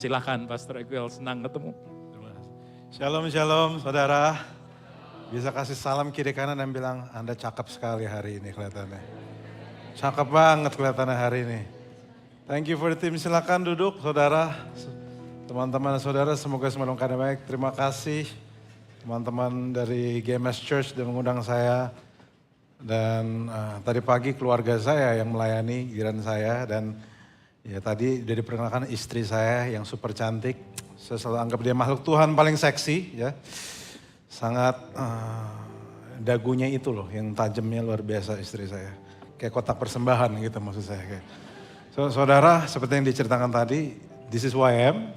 Silahkan Pastor Ekwil, senang ketemu. Shalom, shalom saudara. Bisa kasih salam kiri kanan dan bilang, Anda cakep sekali hari ini kelihatannya. Cakep banget kelihatannya hari ini. Thank you for the team, silakan duduk saudara. Teman-teman saudara semoga semua dalam keadaan baik. Terima kasih teman-teman dari GMS Church yang mengundang saya. Dan tadi pagi keluarga saya yang melayani giliran saya dan ya tadi udah diperkenalkan istri saya yang super cantik. Saya selalu anggap dia makhluk Tuhan paling seksi ya. Sangat dagunya itu loh yang tajamnya luar biasa istri saya. Kayak kotak persembahan gitu maksud saya. Saudara seperti yang diceritakan tadi, this is who I am.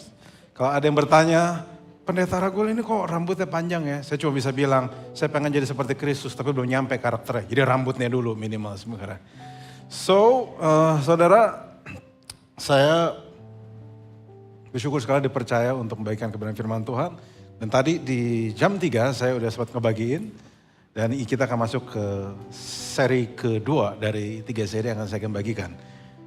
Kalau ada yang bertanya, Pendeta Ragul ini kok rambutnya panjang ya? Saya cuma bisa bilang, saya pengen jadi seperti Kristus tapi belum nyampe karakternya. Jadi rambutnya dulu minimal sebenarnya. Saudara, saya bersyukur sekali dipercaya untuk membagikan kebenaran firman Tuhan. Dan tadi di jam 3 saya udah sempat ngebagiin. Dan kita akan masuk ke seri kedua dari 3 seri yang akan saya bagikan.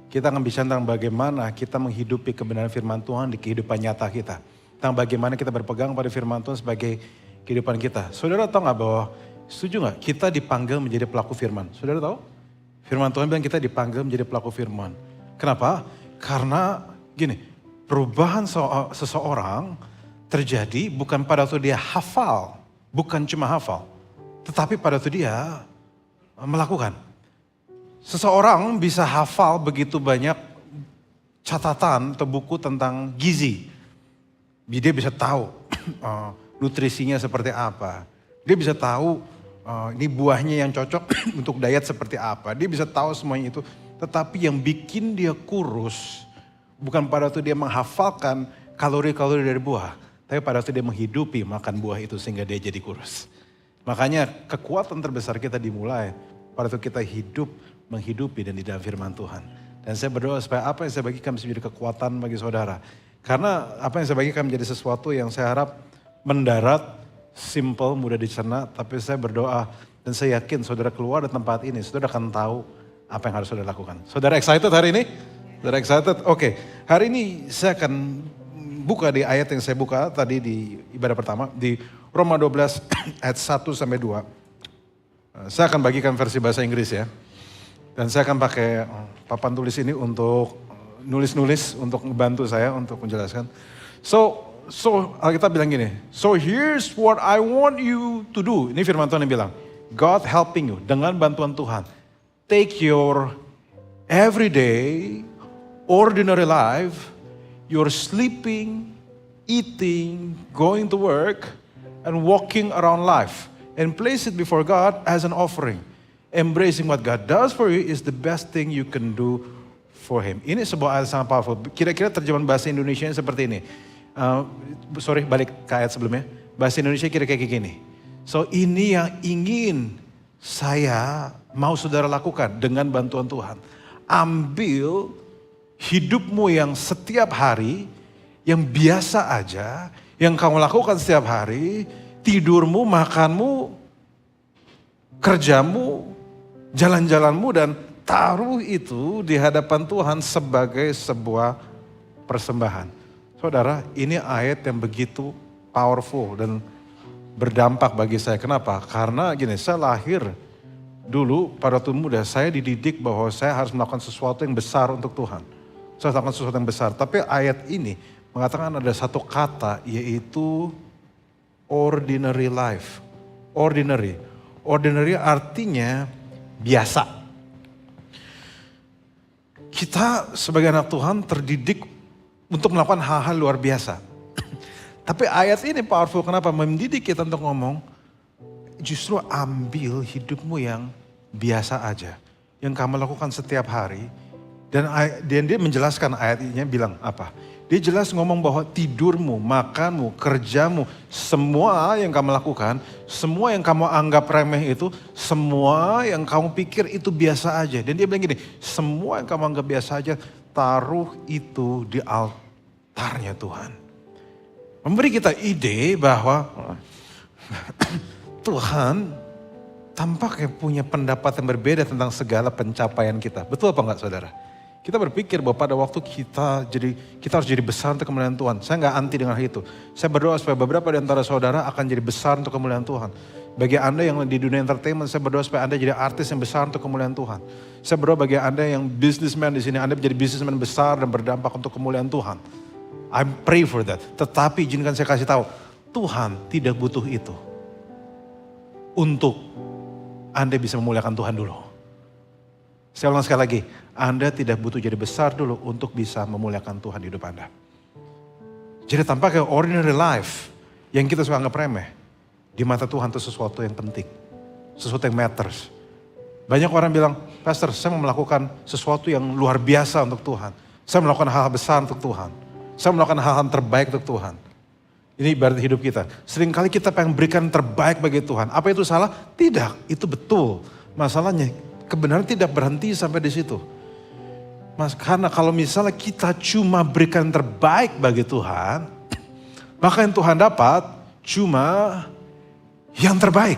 Kita akan bicara tentang bagaimana kita menghidupi kebenaran firman Tuhan di kehidupan nyata kita. Tentang bagaimana kita berpegang pada firman Tuhan sebagai kehidupan kita. Saudara tahu gak bahwa, setuju gak kita dipanggil menjadi pelaku firman? Saudara tahu? Firman Tuhan bilang kita dipanggil menjadi pelaku firman. Kenapa? Karena gini, perubahan seseorang terjadi bukan pada waktu dia hafal, bukan cuma hafal, tetapi pada waktu dia melakukan. Seseorang bisa hafal begitu banyak catatan atau buku tentang gizi. Dia bisa tahu nutrisinya seperti apa. Dia bisa tahu ini buahnya yang cocok untuk diet seperti apa. Dia bisa tahu semuanya itu. Tetapi yang bikin dia kurus bukan pada waktu dia menghafalkan kalori-kalori dari buah. Tapi pada waktu dia menghidupi makan buah itu sehingga dia jadi kurus. Makanya kekuatan terbesar kita dimulai pada waktu kita hidup, menghidupi dan di dalam firman Tuhan. Dan saya berdoa supaya apa yang saya bagikan bisa menjadi kekuatan bagi saudara. Karena apa yang saya bagikan menjadi sesuatu yang saya harap mendarat, simple, mudah dicerna. Tapi saya berdoa dan saya yakin saudara keluar dari tempat ini, saudara akan tahu apa yang harus saudara lakukan. Saudara excited hari ini? Saudara excited? Oke. Hari ini saya akan buka di ayat yang saya buka tadi di ibadah pertama. Di Roma 12 ayat 1 sampai 2. Saya akan bagikan versi bahasa Inggris ya. Dan saya akan pakai papan tulis ini untuk nulis-nulis untuk membantu saya untuk menjelaskan. So Alkitab bilang gini. So here's what I want you to do. Ini firman Tuhan yang bilang. God helping you. Dengan bantuan Tuhan. Take your everyday, ordinary life. You're sleeping, eating, going to work, and walking around life. And place it before God as an offering. Embracing what God does for you is the best thing you can do for Him. Ini sebuah ayat sangat powerful. Kira-kira terjemahan bahasa Indonesia seperti ini. Balik ke ayat sebelumnya. Bahasa Indonesia kira-kira kayak gini. So ini yang ingin saya mau saudara lakukan dengan bantuan Tuhan. Ambil hidupmu yang setiap hari, yang biasa aja, yang kamu lakukan setiap hari, tidurmu, makanmu, kerjamu, jalan-jalanmu dan taruh itu di hadapan Tuhan sebagai sebuah persembahan. Saudara, ini ayat yang begitu powerful dan berdampak bagi saya. Kenapa? Karena gini, saya lahir dulu pada waktu muda, saya dididik bahwa saya harus melakukan sesuatu yang besar untuk Tuhan. Saya melakukan sesuatu yang besar. Tapi ayat ini mengatakan ada satu kata yaitu ordinary life. Ordinary. Ordinary artinya biasa. Kita sebagai anak Tuhan terdidik untuk melakukan hal-hal luar biasa. Tapi ayat ini powerful, kenapa? Mendidik kita untuk ngomong, justru ambil hidupmu yang biasa aja. Yang kamu lakukan setiap hari. Dan dia menjelaskan ayatnya bilang apa? Dia jelas ngomong bahwa tidurmu, makanmu, kerjamu, semua yang kamu lakukan, semua yang kamu anggap remeh itu, semua yang kamu pikir itu biasa aja. Dan dia bilang gini, semua yang kamu anggap biasa aja, taruh itu di altarnya Tuhan. Memberi kita ide bahwa Tuhan tampaknya punya pendapat yang berbeda tentang segala pencapaian kita. Betul apa enggak saudara? Kita berpikir bahwa pada waktu kita harus jadi besar untuk kemuliaan Tuhan. Saya nggak anti dengan hal itu. Saya berdoa supaya beberapa di antara saudara akan jadi besar untuk kemuliaan Tuhan. Bagi Anda yang di dunia entertainment, saya berdoa supaya Anda jadi artis yang besar untuk kemuliaan Tuhan. Saya berdoa bagi Anda yang businessman di sini, Anda menjadi businessman besar dan berdampak untuk kemuliaan Tuhan. I pray for that. Tetapi izinkan saya kasih tahu, Tuhan tidak butuh itu untuk Anda bisa memuliakan Tuhan dulu. Saya ulang sekali lagi, Anda tidak butuh jadi besar dulu untuk bisa memuliakan Tuhan di hidup Anda. Jadi tampaknya ordinary life yang kita suka anggap remeh, di mata Tuhan itu sesuatu yang penting, sesuatu yang matters. Banyak orang bilang, Pastor, saya mau melakukan sesuatu yang luar biasa untuk Tuhan. Saya melakukan hal-hal besar untuk Tuhan. Saya melakukan hal-hal terbaik untuk Tuhan. Ini ibarat hidup kita. Seringkali kita pengen berikan terbaik bagi Tuhan. Apa itu salah? Tidak, itu betul. Masalahnya, kebenaran tidak berhenti sampai di situ. Karena kalau misalnya kita cuma berikan terbaik bagi Tuhan, maka yang Tuhan dapat cuma yang terbaik.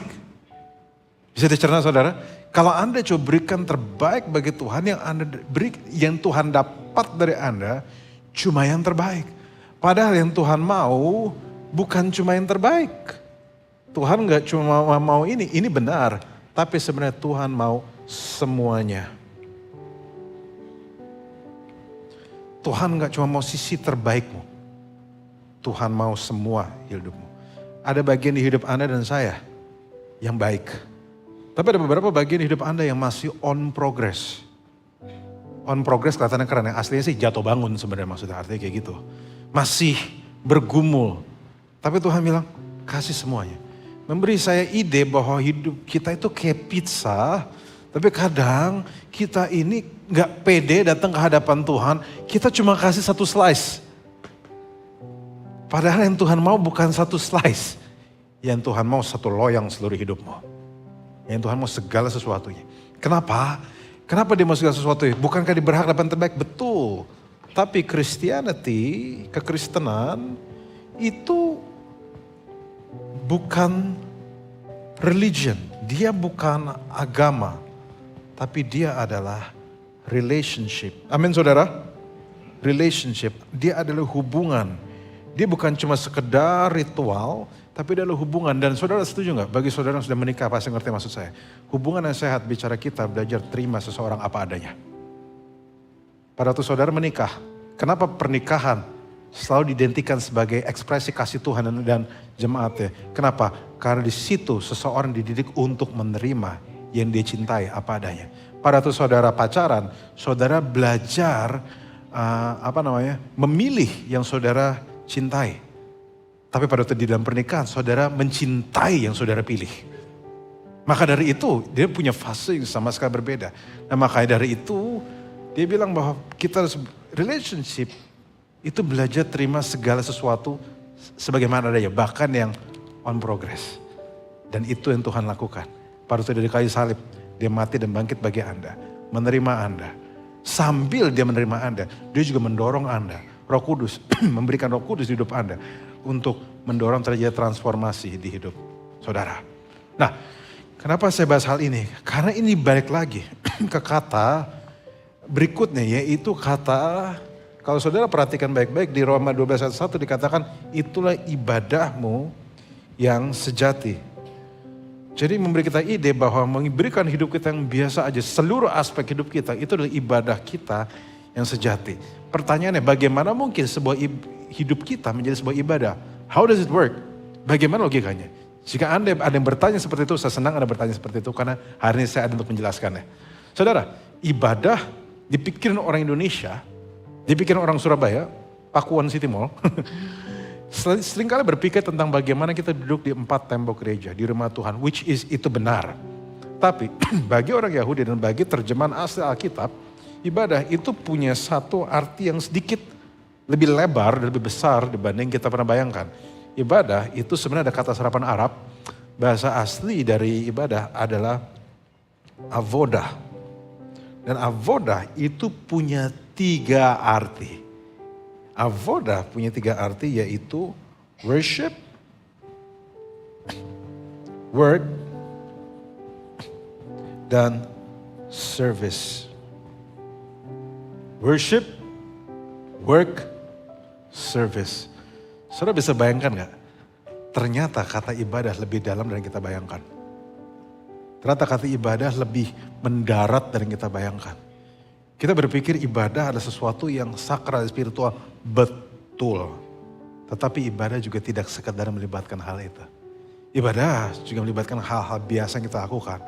Bisa dicerna saudara? Kalau Anda coba berikan terbaik bagi Tuhan, yang Tuhan dapat dari Anda cuma yang terbaik. Padahal yang Tuhan mau bukan cuma yang terbaik. Tuhan gak cuma mau ini benar. Tapi sebenarnya Tuhan mau semuanya. Tuhan gak cuma mau sisi terbaikmu. Tuhan mau semua hidupmu. Ada bagian di hidup Anda dan saya yang baik. Tapi ada beberapa bagian di hidup Anda yang masih on progress. On progress kelihatannya keren ya. Aslinya sih jatuh bangun sebenarnya maksudnya, artinya kayak gitu. Masih bergumul. Tapi Tuhan bilang, kasih semuanya. Memberi saya ide bahwa hidup kita itu kayak pizza. Tapi kadang kita ini gak pede datang ke hadapan Tuhan. Kita cuma kasih satu slice. Padahal yang Tuhan mau bukan satu slice. Yang Tuhan mau satu loyang seluruh hidupmu. Yang Tuhan mau segala sesuatunya. Kenapa? Kenapa dia mau segala sesuatunya? Bukankah dia berhak dapat terbaik? Betul. Tapi Christianity, kekristenan itu bukan religion. Dia bukan agama. Tapi dia adalah relationship. Amin saudara? Relationship. Dia adalah hubungan. Dia bukan cuma sekedar ritual, tapi dia adalah hubungan. Dan saudara setuju gak? Bagi saudara yang sudah menikah pasti ngerti maksud saya. Hubungan yang sehat bicara kita belajar terima seseorang apa adanya. Pada waktu saudara menikah, kenapa pernikahan selalu diidentikan sebagai ekspresi kasih Tuhan dan jemaatnya? Kenapa? Karena di situ seseorang dididik untuk menerima yang dia cintai apa adanya. Pada waktu saudara pacaran, saudara belajar memilih yang saudara cintai. Tapi pada waktu di dalam pernikahan, saudara mencintai yang saudara pilih. Maka dari itu, dia punya fase yang sama sekali berbeda. Nah makanya dari itu, dia bilang bahwa kita harus relationship, itu belajar terima segala sesuatu sebagaimana adanya. Bahkan yang on progress. Dan itu yang Tuhan lakukan. Pada waktu dari kayu salib, dia mati dan bangkit bagi Anda. Menerima Anda. Sambil dia menerima Anda, dia juga mendorong Anda. Roh Kudus, memberikan Roh Kudus di hidup Anda untuk mendorong terjadi transformasi di hidup saudara. Nah, kenapa saya bahas hal ini? Karena ini balik lagi ke kata berikutnya, yaitu kata, kalau saudara perhatikan baik-baik di Roma 12 ayat 1 dikatakan, itulah ibadahmu yang sejati. Jadi memberi kita ide bahwa memberikan hidup kita yang biasa aja, seluruh aspek hidup kita, itu adalah ibadah kita yang sejati. Pertanyaannya, bagaimana mungkin sebuah hidup kita menjadi sebuah ibadah? How does it work? Bagaimana logikanya? Jika Anda ada yang bertanya seperti itu, saya senang Anda bertanya seperti itu karena hari ini saya ada untuk menjelaskannya. Saudara, ibadah dipikirin orang Indonesia, dipikirin orang Surabaya, Pakuan City Mall, seringkali berpikir tentang bagaimana kita duduk di 4 tembok gereja, di rumah Tuhan, which is itu benar. Tapi bagi orang Yahudi dan bagi terjemahan asli Alkitab, ibadah itu punya satu arti yang sedikit lebih lebar dan lebih besar dibanding kita pernah bayangkan. Ibadah itu sebenarnya ada kata serapan Arab. Bahasa asli dari ibadah adalah avodah. Dan avodah itu punya 3 arti. Avodah punya 3 arti, yaitu worship, word, dan service. Worship, work, service. Saudara bisa bayangkan gak? Ternyata kata ibadah lebih dalam dari yang kita bayangkan. Ternyata kata ibadah lebih mendarat dari yang kita bayangkan. Kita berpikir ibadah adalah sesuatu yang sakral, spiritual, betul. Tetapi ibadah juga tidak sekadar melibatkan hal itu. Ibadah juga melibatkan hal-hal biasa yang kita lakukan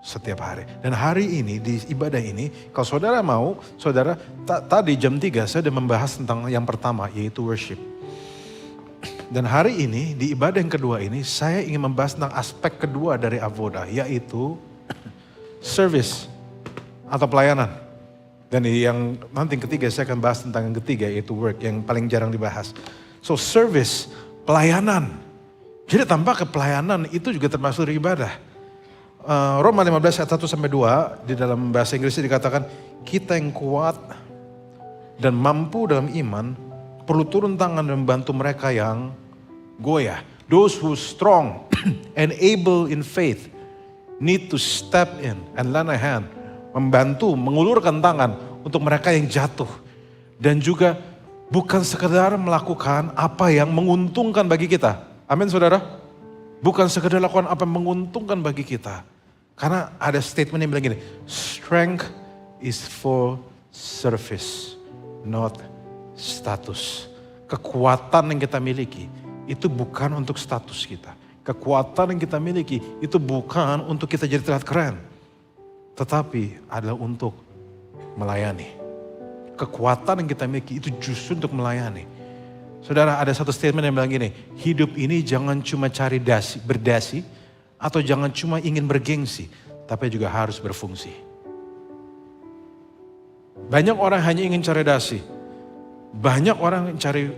setiap hari. Dan hari ini, di ibadah ini, kalau saudara mau, saudara, tadi jam 3 saya sudah membahas tentang yang pertama, yaitu worship. Dan hari ini, di ibadah yang kedua ini, saya ingin membahas tentang aspek kedua dari avoda, yaitu service atau pelayanan. Dan yang nanti yang ketiga, saya akan bahas tentang yang ketiga, yaitu work, yang paling jarang dibahas. So service, pelayanan. Jadi tanpa pelayanan itu juga termasuk ibadah. Roma 15 ayat 1-2 di dalam bahasa Inggrisnya dikatakan, kita yang kuat dan mampu dalam iman perlu turun tangan dan membantu mereka yang goyah. Those who strong and able in faith need to step in and lend a hand. Membantu, mengulurkan tangan untuk mereka yang jatuh. Dan juga bukan sekedar melakukan apa yang menguntungkan bagi kita. Amin saudara. Bukan sekedar lakukan apa yang menguntungkan bagi kita. Karena ada statement yang bilang gini, strength is for service, not status. Kekuatan yang kita miliki itu bukan untuk status kita. Kekuatan yang kita miliki itu bukan untuk kita jadi terlihat keren. Tetapi adalah untuk melayani. Kekuatan yang kita miliki itu justru untuk melayani. Saudara, ada satu statement yang bilang gini, hidup ini jangan cuma cari berdasi, atau jangan cuma ingin bergengsi, tapi juga harus berfungsi. Banyak orang hanya ingin cari dasi, banyak orang cari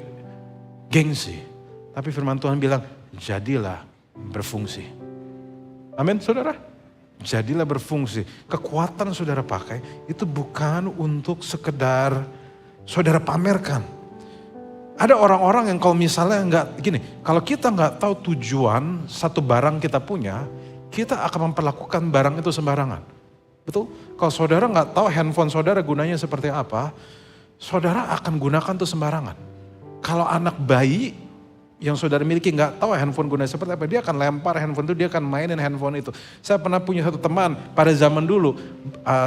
gengsi, tapi firman Tuhan bilang, jadilah berfungsi. Amin, saudara? Jadilah berfungsi. Kekuatan saudara pakai itu bukan untuk sekedar saudara pamerkan. Ada orang-orang yang kalau misalnya kalau kita nggak tahu tujuan satu barang kita punya, kita akan memperlakukan barang itu sembarangan. Betul? Kalau saudara nggak tahu handphone saudara gunanya seperti apa, saudara akan gunakan itu sembarangan. Kalau anak bayi yang saudara miliki nggak tahu handphone gunanya seperti apa, dia akan lempar handphone itu, dia akan mainin handphone itu. Saya pernah punya satu teman pada zaman dulu,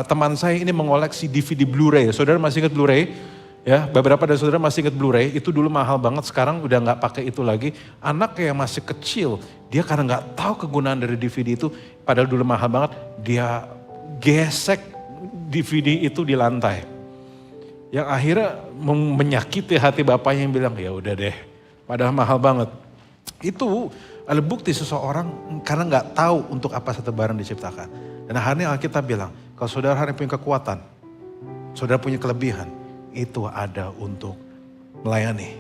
teman saya ini mengoleksi DVD Blu-ray. Saudara masih ingat Blu-ray? Ya, beberapa dari saudara masih ingat Blu-ray, itu dulu mahal banget, sekarang udah nggak pakai itu lagi. Anak yang masih kecil, dia karena nggak tahu kegunaan dari DVD itu, padahal dulu mahal banget, dia gesek DVD itu di lantai. Yang akhirnya menyakiti hati bapaknya yang bilang, ya udah deh, padahal mahal banget. Itu ada bukti seseorang karena nggak tahu untuk apa satu barang diciptakan. Dan akhirnya Alkitab bilang, kalau saudara hari punya kekuatan, saudara punya kelebihan, itu ada untuk melayani.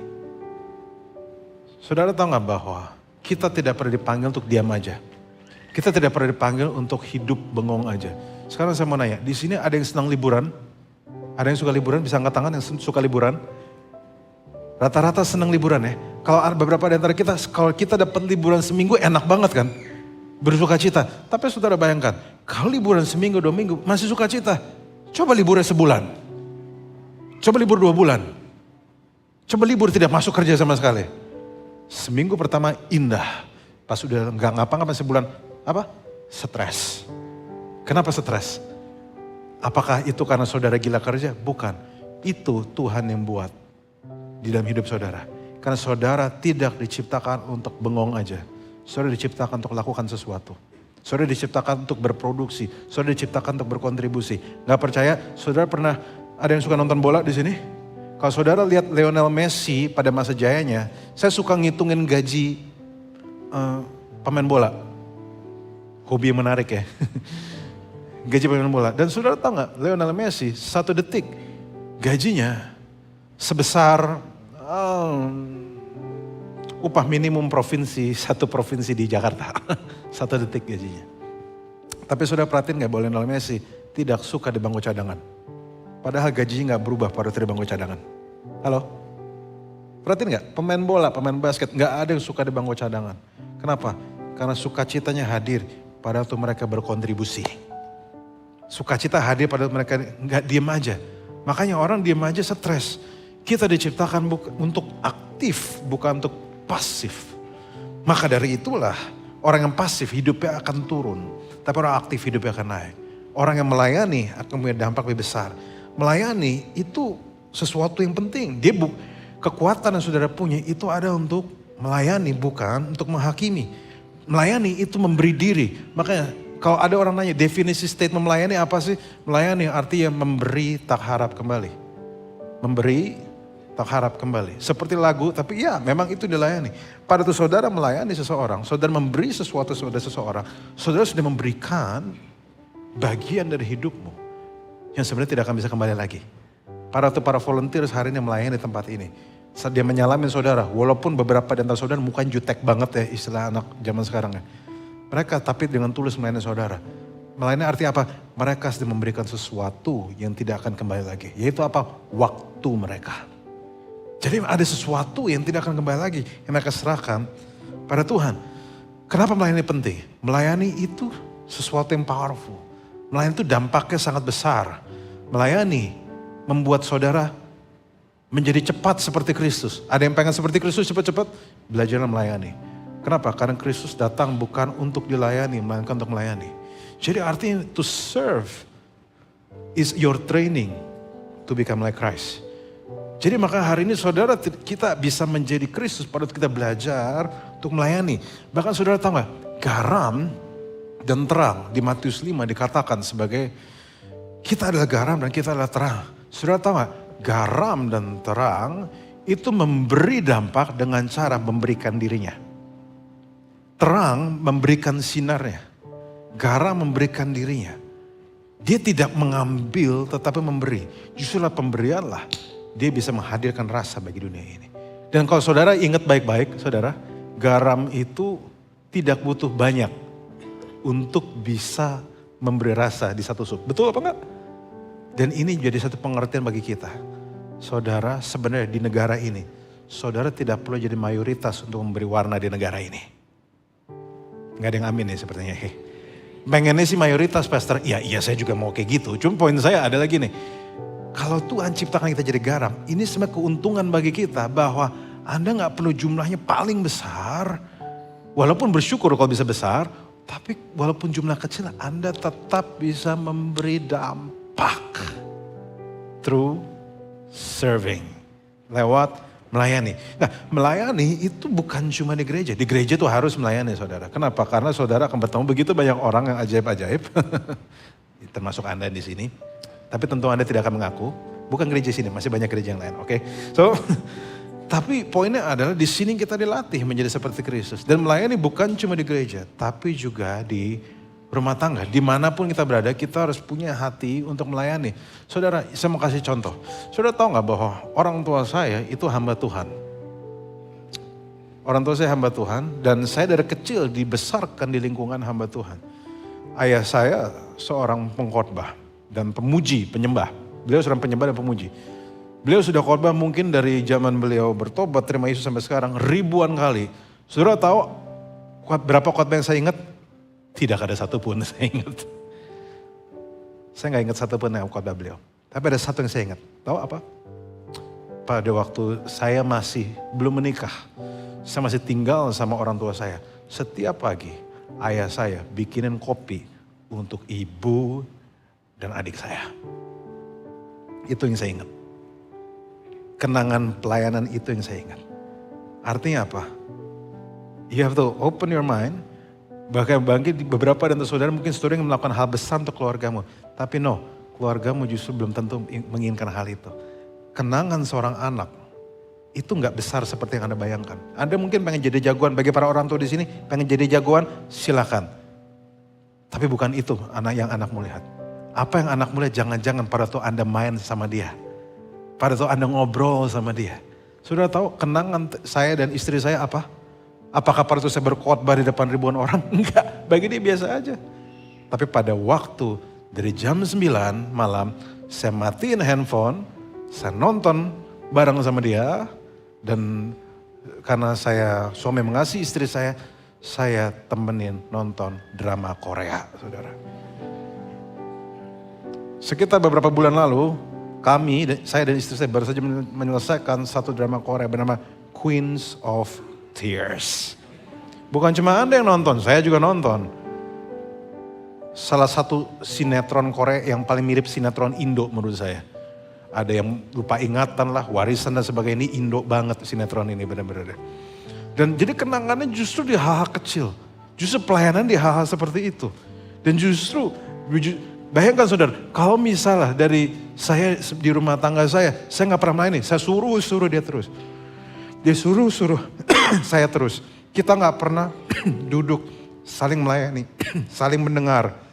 Saudara tahu gak bahwa kita tidak pernah dipanggil untuk diam aja. Kita tidak pernah dipanggil untuk hidup bengong aja. Sekarang saya mau nanya, di sini ada yang senang liburan? Ada yang suka liburan? Bisa angkat tangan yang suka liburan? Rata-rata senang liburan ya. Kalau beberapa di antara kita, kalau kita dapat liburan seminggu enak banget kan? Bersuka cita. Tapi saudara bayangkan, kalau liburan seminggu, 2 minggu masih suka cita. Coba liburan sebulan. Coba libur 2 bulan. Coba libur tidak masuk kerja sama sekali. Seminggu pertama indah. Pas udah gak ngapa-ngapa sebulan, apa? Stres. Kenapa stres? Apakah itu karena saudara gila kerja? Bukan. Itu Tuhan yang buat di dalam hidup saudara. Karena saudara tidak diciptakan untuk bengong aja. Saudara diciptakan untuk lakukan sesuatu. Saudara diciptakan untuk berproduksi. Saudara diciptakan untuk berkontribusi. Gak percaya? Saudara pernah ada yang suka nonton bola di sini? Kalau saudara lihat Lionel Messi pada masa jayanya, saya suka ngitungin gaji pemain bola. Hobi yang menarik ya. Gaji pemain bola. Dan saudara tahu nggak, Lionel Messi 1 detik gajinya sebesar upah minimum provinsi, 1 provinsi di Jakarta. 1 detik gajinya. Tapi saudara perhatiin nggak bahwa Lionel Messi tidak suka di bangku cadangan. Padahal gajinya gak berubah pada dari bangku cadangan. Halo? Perhatiin gak? Pemain bola, pemain basket, gak ada yang suka di bangku cadangan. Kenapa? Karena sukacitanya hadir pada waktu mereka berkontribusi. Sukacita hadir pada waktu mereka gak diem aja. Makanya orang diam aja stres. Kita diciptakan untuk aktif, bukan untuk pasif. Maka dari itulah orang yang pasif hidupnya akan turun. Tapi orang aktif hidupnya akan naik. Orang yang melayani akan punya dampak lebih besar. Melayani itu sesuatu yang penting. Kekuatan yang saudara punya itu ada untuk melayani, bukan untuk menghakimi. Melayani itu memberi diri. Makanya kalau ada orang nanya definisi statement melayani apa sih? Melayani artinya memberi tak harap kembali. Memberi tak harap kembali. Seperti lagu, tapi ya memang itu dilayani. Pada itu saudara melayani seseorang, saudara memberi sesuatu kepada seseorang, saudara sudah memberikan bagian dari hidupmu yang sebenarnya tidak akan bisa kembali lagi. Para volunteers hari ini melayani di tempat ini. Dia menyalamin saudara, walaupun beberapa di antara saudara mukanya jutek banget ya istilah anak zaman sekarang ya. Mereka tapi dengan tulus melayani saudara. Melayani artinya apa? Mereka sedang memberikan sesuatu yang tidak akan kembali lagi. Yaitu apa? Waktu mereka. Jadi ada sesuatu yang tidak akan kembali lagi. Yang mereka serahkan pada Tuhan. Kenapa melayani penting? Melayani itu sesuatu yang powerful. Melayani itu dampaknya sangat besar. Melayani membuat saudara menjadi cepat seperti Kristus. Ada yang pengen seperti Kristus cepat-cepat? Belajarlah melayani. Kenapa? Karena Kristus datang bukan untuk dilayani, melainkan untuk melayani. Jadi artinya to serve is your training to become like Christ. Jadi maka hari ini saudara kita bisa menjadi Kristus pada kita belajar untuk melayani. Bahkan saudara tahu gak? Garam dan terang di Matius 5 dikatakan sebagai kita adalah garam dan kita adalah terang. Saudara tahu gak? Garam dan terang itu memberi dampak dengan cara memberikan dirinya. Terang memberikan sinarnya. Garam memberikan dirinya. Dia tidak mengambil tetapi memberi. Justru pemberianlah dia bisa menghadirkan rasa bagi dunia ini. Dan kalau saudara ingat baik-baik saudara, garam itu tidak butuh banyak untuk bisa memberi rasa di satu sup. Betul apa enggak? Dan ini jadi satu pengertian bagi kita. Saudara sebenarnya di negara ini, saudara tidak perlu jadi mayoritas untuk memberi warna di negara ini. Gak ada yang amin ya sepertinya. Pengennya sih mayoritas pastor, iya saya juga mau kayak gitu. Cuma poin saya ada lagi nih. Kalau Tuhan ciptakan kita jadi garam, ini sebenarnya keuntungan bagi kita bahwa Anda gak perlu jumlahnya paling besar. Walaupun bersyukur kalau bisa besar, tapi walaupun jumlah kecil Anda tetap bisa memberi dampak. Through serving. Lewat melayani. Nah melayani itu bukan cuma di gereja. Di gereja tuh harus melayani saudara. Kenapa? Karena saudara akan bertemu begitu banyak orang yang ajaib-ajaib. Termasuk Anda di sini. Tapi tentu Anda tidak akan mengaku. Bukan gereja sini, masih banyak gereja yang lain. Oke. So, tapi poinnya adalah di sini kita dilatih menjadi seperti Kristus. Dan melayani bukan cuma di gereja. Tapi juga di rumah tangga. Dimanapun kita berada, kita harus punya hati untuk melayani. Saudara, saya mau kasih contoh. Saudara tahu gak bahwa orang tua saya itu hamba Tuhan? Orang tua saya hamba Tuhan dan saya dari kecil dibesarkan di lingkungan hamba Tuhan. Ayah saya seorang pengkhotbah dan pemuji, penyembah. Beliau seorang penyembah dan pemuji. Beliau sudah khotbah mungkin dari zaman beliau bertobat, terima Yesus sampai sekarang ribuan kali. Saudara tahu berapa khotbah yang saya ingat? Tidak ada satupun saya ingat. Saya gak ingat satupun yang khotbah beliau. Tapi ada satu yang saya ingat. Tahu apa? Pada waktu saya masih belum menikah. Saya masih tinggal sama orang tua saya. Setiap pagi ayah saya bikinin kopi untuk ibu dan adik saya. Itu yang saya ingat. Kenangan pelayanan itu yang saya ingat. Artinya apa? You have to open your mind. Bahkan bangkit beberapa dan saudara mungkin saudara yang melakukan hal besar untuk keluargamu. Tapi no, keluargamu justru belum tentu menginginkan hal itu. Kenangan seorang anak itu gak besar seperti yang Anda bayangkan. Anda mungkin pengen jadi jagoan, bagi para orang tua di sini pengen jadi jagoan, silakan. Tapi bukan itu yang anakmu lihat. Apa yang anakmu lihat jangan-jangan pada waktu Anda main sama dia. Pada waktu Anda ngobrol sama dia. Saudara tahu kenangan saya dan istri saya apa? Apakah pada waktu saya berkhotbah di depan ribuan orang? Enggak, bagi dia biasa aja. Tapi pada waktu dari jam 9 malam saya matiin handphone, saya nonton bareng sama dia. Dan karena saya suami mengasihi istri saya temenin nonton drama Korea, saudara. Sekitar beberapa bulan lalu, saya dan istri saya baru saja menyelesaikan satu drama Korea bernama Queens of Tears. Bukan cuma Anda yang nonton, saya juga nonton. Salah satu sinetron Korea yang paling mirip sinetron Indo menurut saya. Ada yang lupa ingatan lah, warisan dan sebagainya. Ini Indo banget sinetron ini benar-benar. Dan jadi kenangannya justru di hal-hal kecil. Justru pelayanan di hal-hal seperti itu. Dan justru, bayangkan saudara, kalau misalnya dari saya di rumah tangga saya gak pernah melayani. Saya suruh dia terus. Dia suruh saya terus. Kita gak pernah duduk saling melayani, saling mendengar.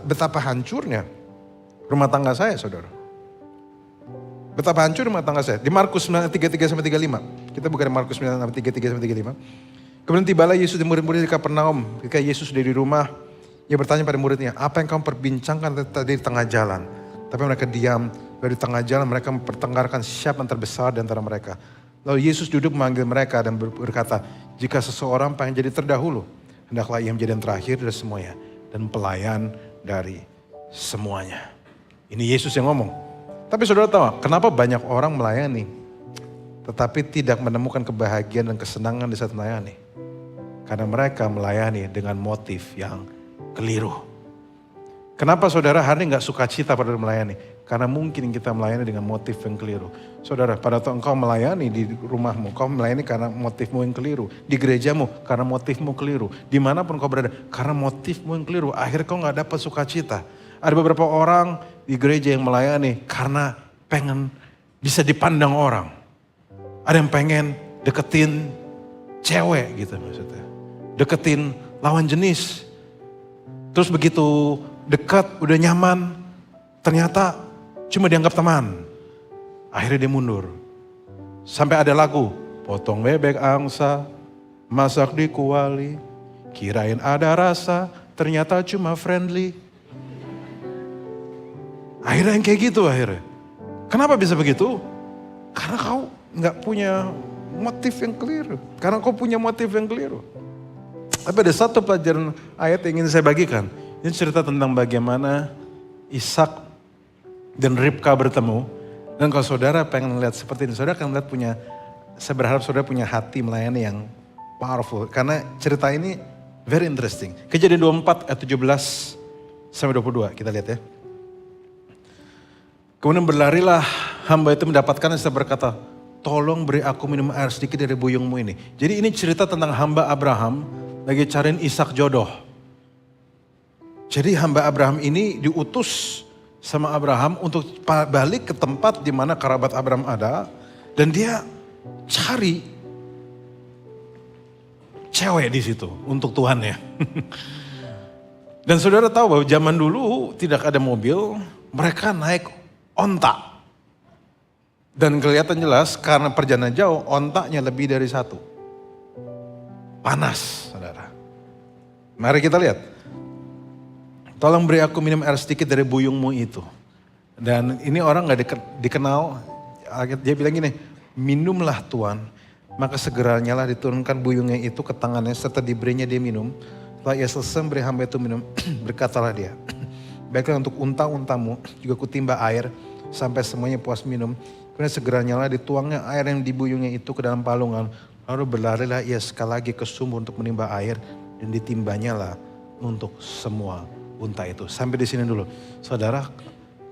Betapa hancurnya rumah tangga saya, saudara. Betapa hancur rumah tangga saya. Di Markus 9:33-35. Kita buka di Markus 9:33-35. Kemudian tibalah Yesus dan murid-murid di Kapernaum. Ketika Yesus sudah di rumah, ia bertanya pada muridnya, apa yang kamu perbincangkan tadi di tengah jalan? Tapi mereka diam. Dari tengah jalan mereka mempertengkarkan siapa yang terbesar di antara mereka. Lalu Yesus duduk memanggil mereka dan berkata, jika seseorang pengen jadi terdahulu, hendaklah ia menjadi yang terakhir dari semuanya. Dan pelayan dari semuanya. Ini Yesus yang ngomong. Tapi saudara tahu, kenapa banyak orang melayani, tetapi tidak menemukan kebahagiaan dan kesenangan di saat melayani? Karena mereka melayani dengan motif yang keliru. Kenapa saudara hari ini gak suka cita pada melayani? Karena mungkin kita melayani dengan motif yang keliru. Saudara, pada waktu engkau melayani di rumahmu, kau melayani karena motifmu yang keliru. Di gerejamu, karena motifmu keliru. Dimanapun kau berada, karena motifmu yang keliru. Akhirnya kau gak dapat sukacita. Ada beberapa orang di gereja yang melayani karena pengen bisa dipandang orang. Ada yang pengen deketin cewek gitu maksudnya. Deketin lawan jenis. Terus begitu dekat, udah nyaman, ternyata cuma dianggap teman. Akhirnya dia mundur. Sampai ada lagu, potong bebek angsa, masak di kuali, kirain ada rasa, ternyata cuma friendly. Akhirnya yang kayak gitu akhirnya. Kenapa bisa begitu? Karena kau gak punya motif yang keliru. Karena kau punya motif yang keliru. Tapi ada satu pelajaran ayat yang ingin saya bagikan. Ini cerita tentang bagaimana Ishak dan Ribka bertemu. Dan kalau saudara pengen lihat seperti ini, saudara akan lihat saya berharap saudara punya hati melayani yang powerful. Karena cerita ini very interesting. Kejadian 24 ayat 17-22, kita lihat ya. Kemudian berlarilah hamba itu mendapatkan dan berkata, tolong beri aku minum air sedikit dari buyungmu ini. Jadi ini cerita tentang hamba Abraham lagi cariin Ishak jodoh. Jadi hamba Abraham ini diutus sama Abraham untuk balik ke tempat di mana kerabat Abraham ada. Dan dia cari cewek di situ untuk Tuhannya. Dan saudara tahu bahwa zaman dulu tidak ada mobil, mereka naik onta. Dan kelihatan jelas karena perjalanan jauh, ontaknya lebih dari satu. Panas, saudara. Mari kita lihat. Tolong beri aku minum air sedikit dari buyungmu itu. Dan ini orang gak dikenal. Dia bilang gini, minumlah Tuhan. Maka segera nyala diturunkan buyungnya itu ke tangannya serta diberinya dia minum. Setelah ia selesai beri hamba itu minum, berkatalah dia. Baiklah untuk unta-untamu juga kutimba air sampai semuanya puas minum. Kemudian segera nyala dituangnya air yang dibuyungnya itu ke dalam palungan. Lalu berlarilah ia sekali lagi ke sumur untuk menimba air dan ditimbanya lah untuk semua unta itu. Sampai di sini dulu. Saudara,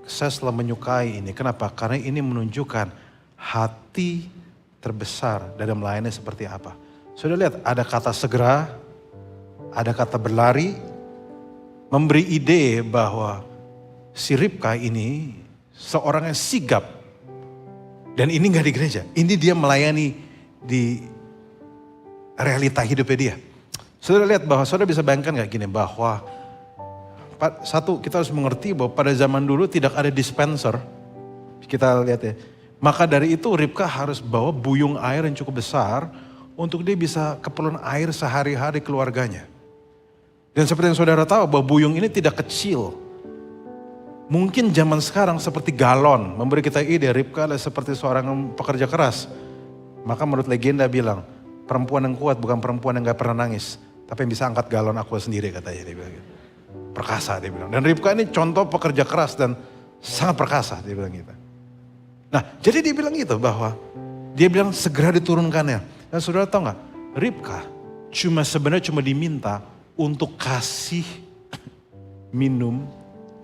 saya selalu menyukai ini. Kenapa? Karena ini menunjukkan hati terbesar dalam melayani seperti apa. Sudah lihat ada kata segera, ada kata berlari, memberi ide bahwa si Ribka ini seorang yang sigap. Dan ini gak di gereja, ini dia melayani di realita hidupnya dia. Saudara lihat bahwa saudara bisa bayangkan gak gini bahwa satu kita harus mengerti bahwa pada zaman dulu tidak ada dispenser. Kita lihat ya. Maka dari itu Ribka harus bawa buyung air yang cukup besar untuk dia bisa keperluan air sehari-hari keluarganya. Dan seperti yang saudara tahu bahwa buyung ini tidak kecil. Mungkin zaman sekarang seperti galon, memberi kita ide Ribka adalah seperti seorang pekerja keras. Maka menurut legenda bilang, perempuan yang kuat bukan perempuan yang gak pernah nangis. Tapi yang bisa angkat galon aku sendiri katanya dia bilang gitu. Perkasa dia bilang. Dan Ribka ini contoh pekerja keras dan sangat perkasa dia bilang gitu. Nah, jadi dia bilang gitu bahwa dia bilang segera diturunkannya. Dan saudara tahu nggak, Ribka sebenarnya cuma diminta untuk kasih minum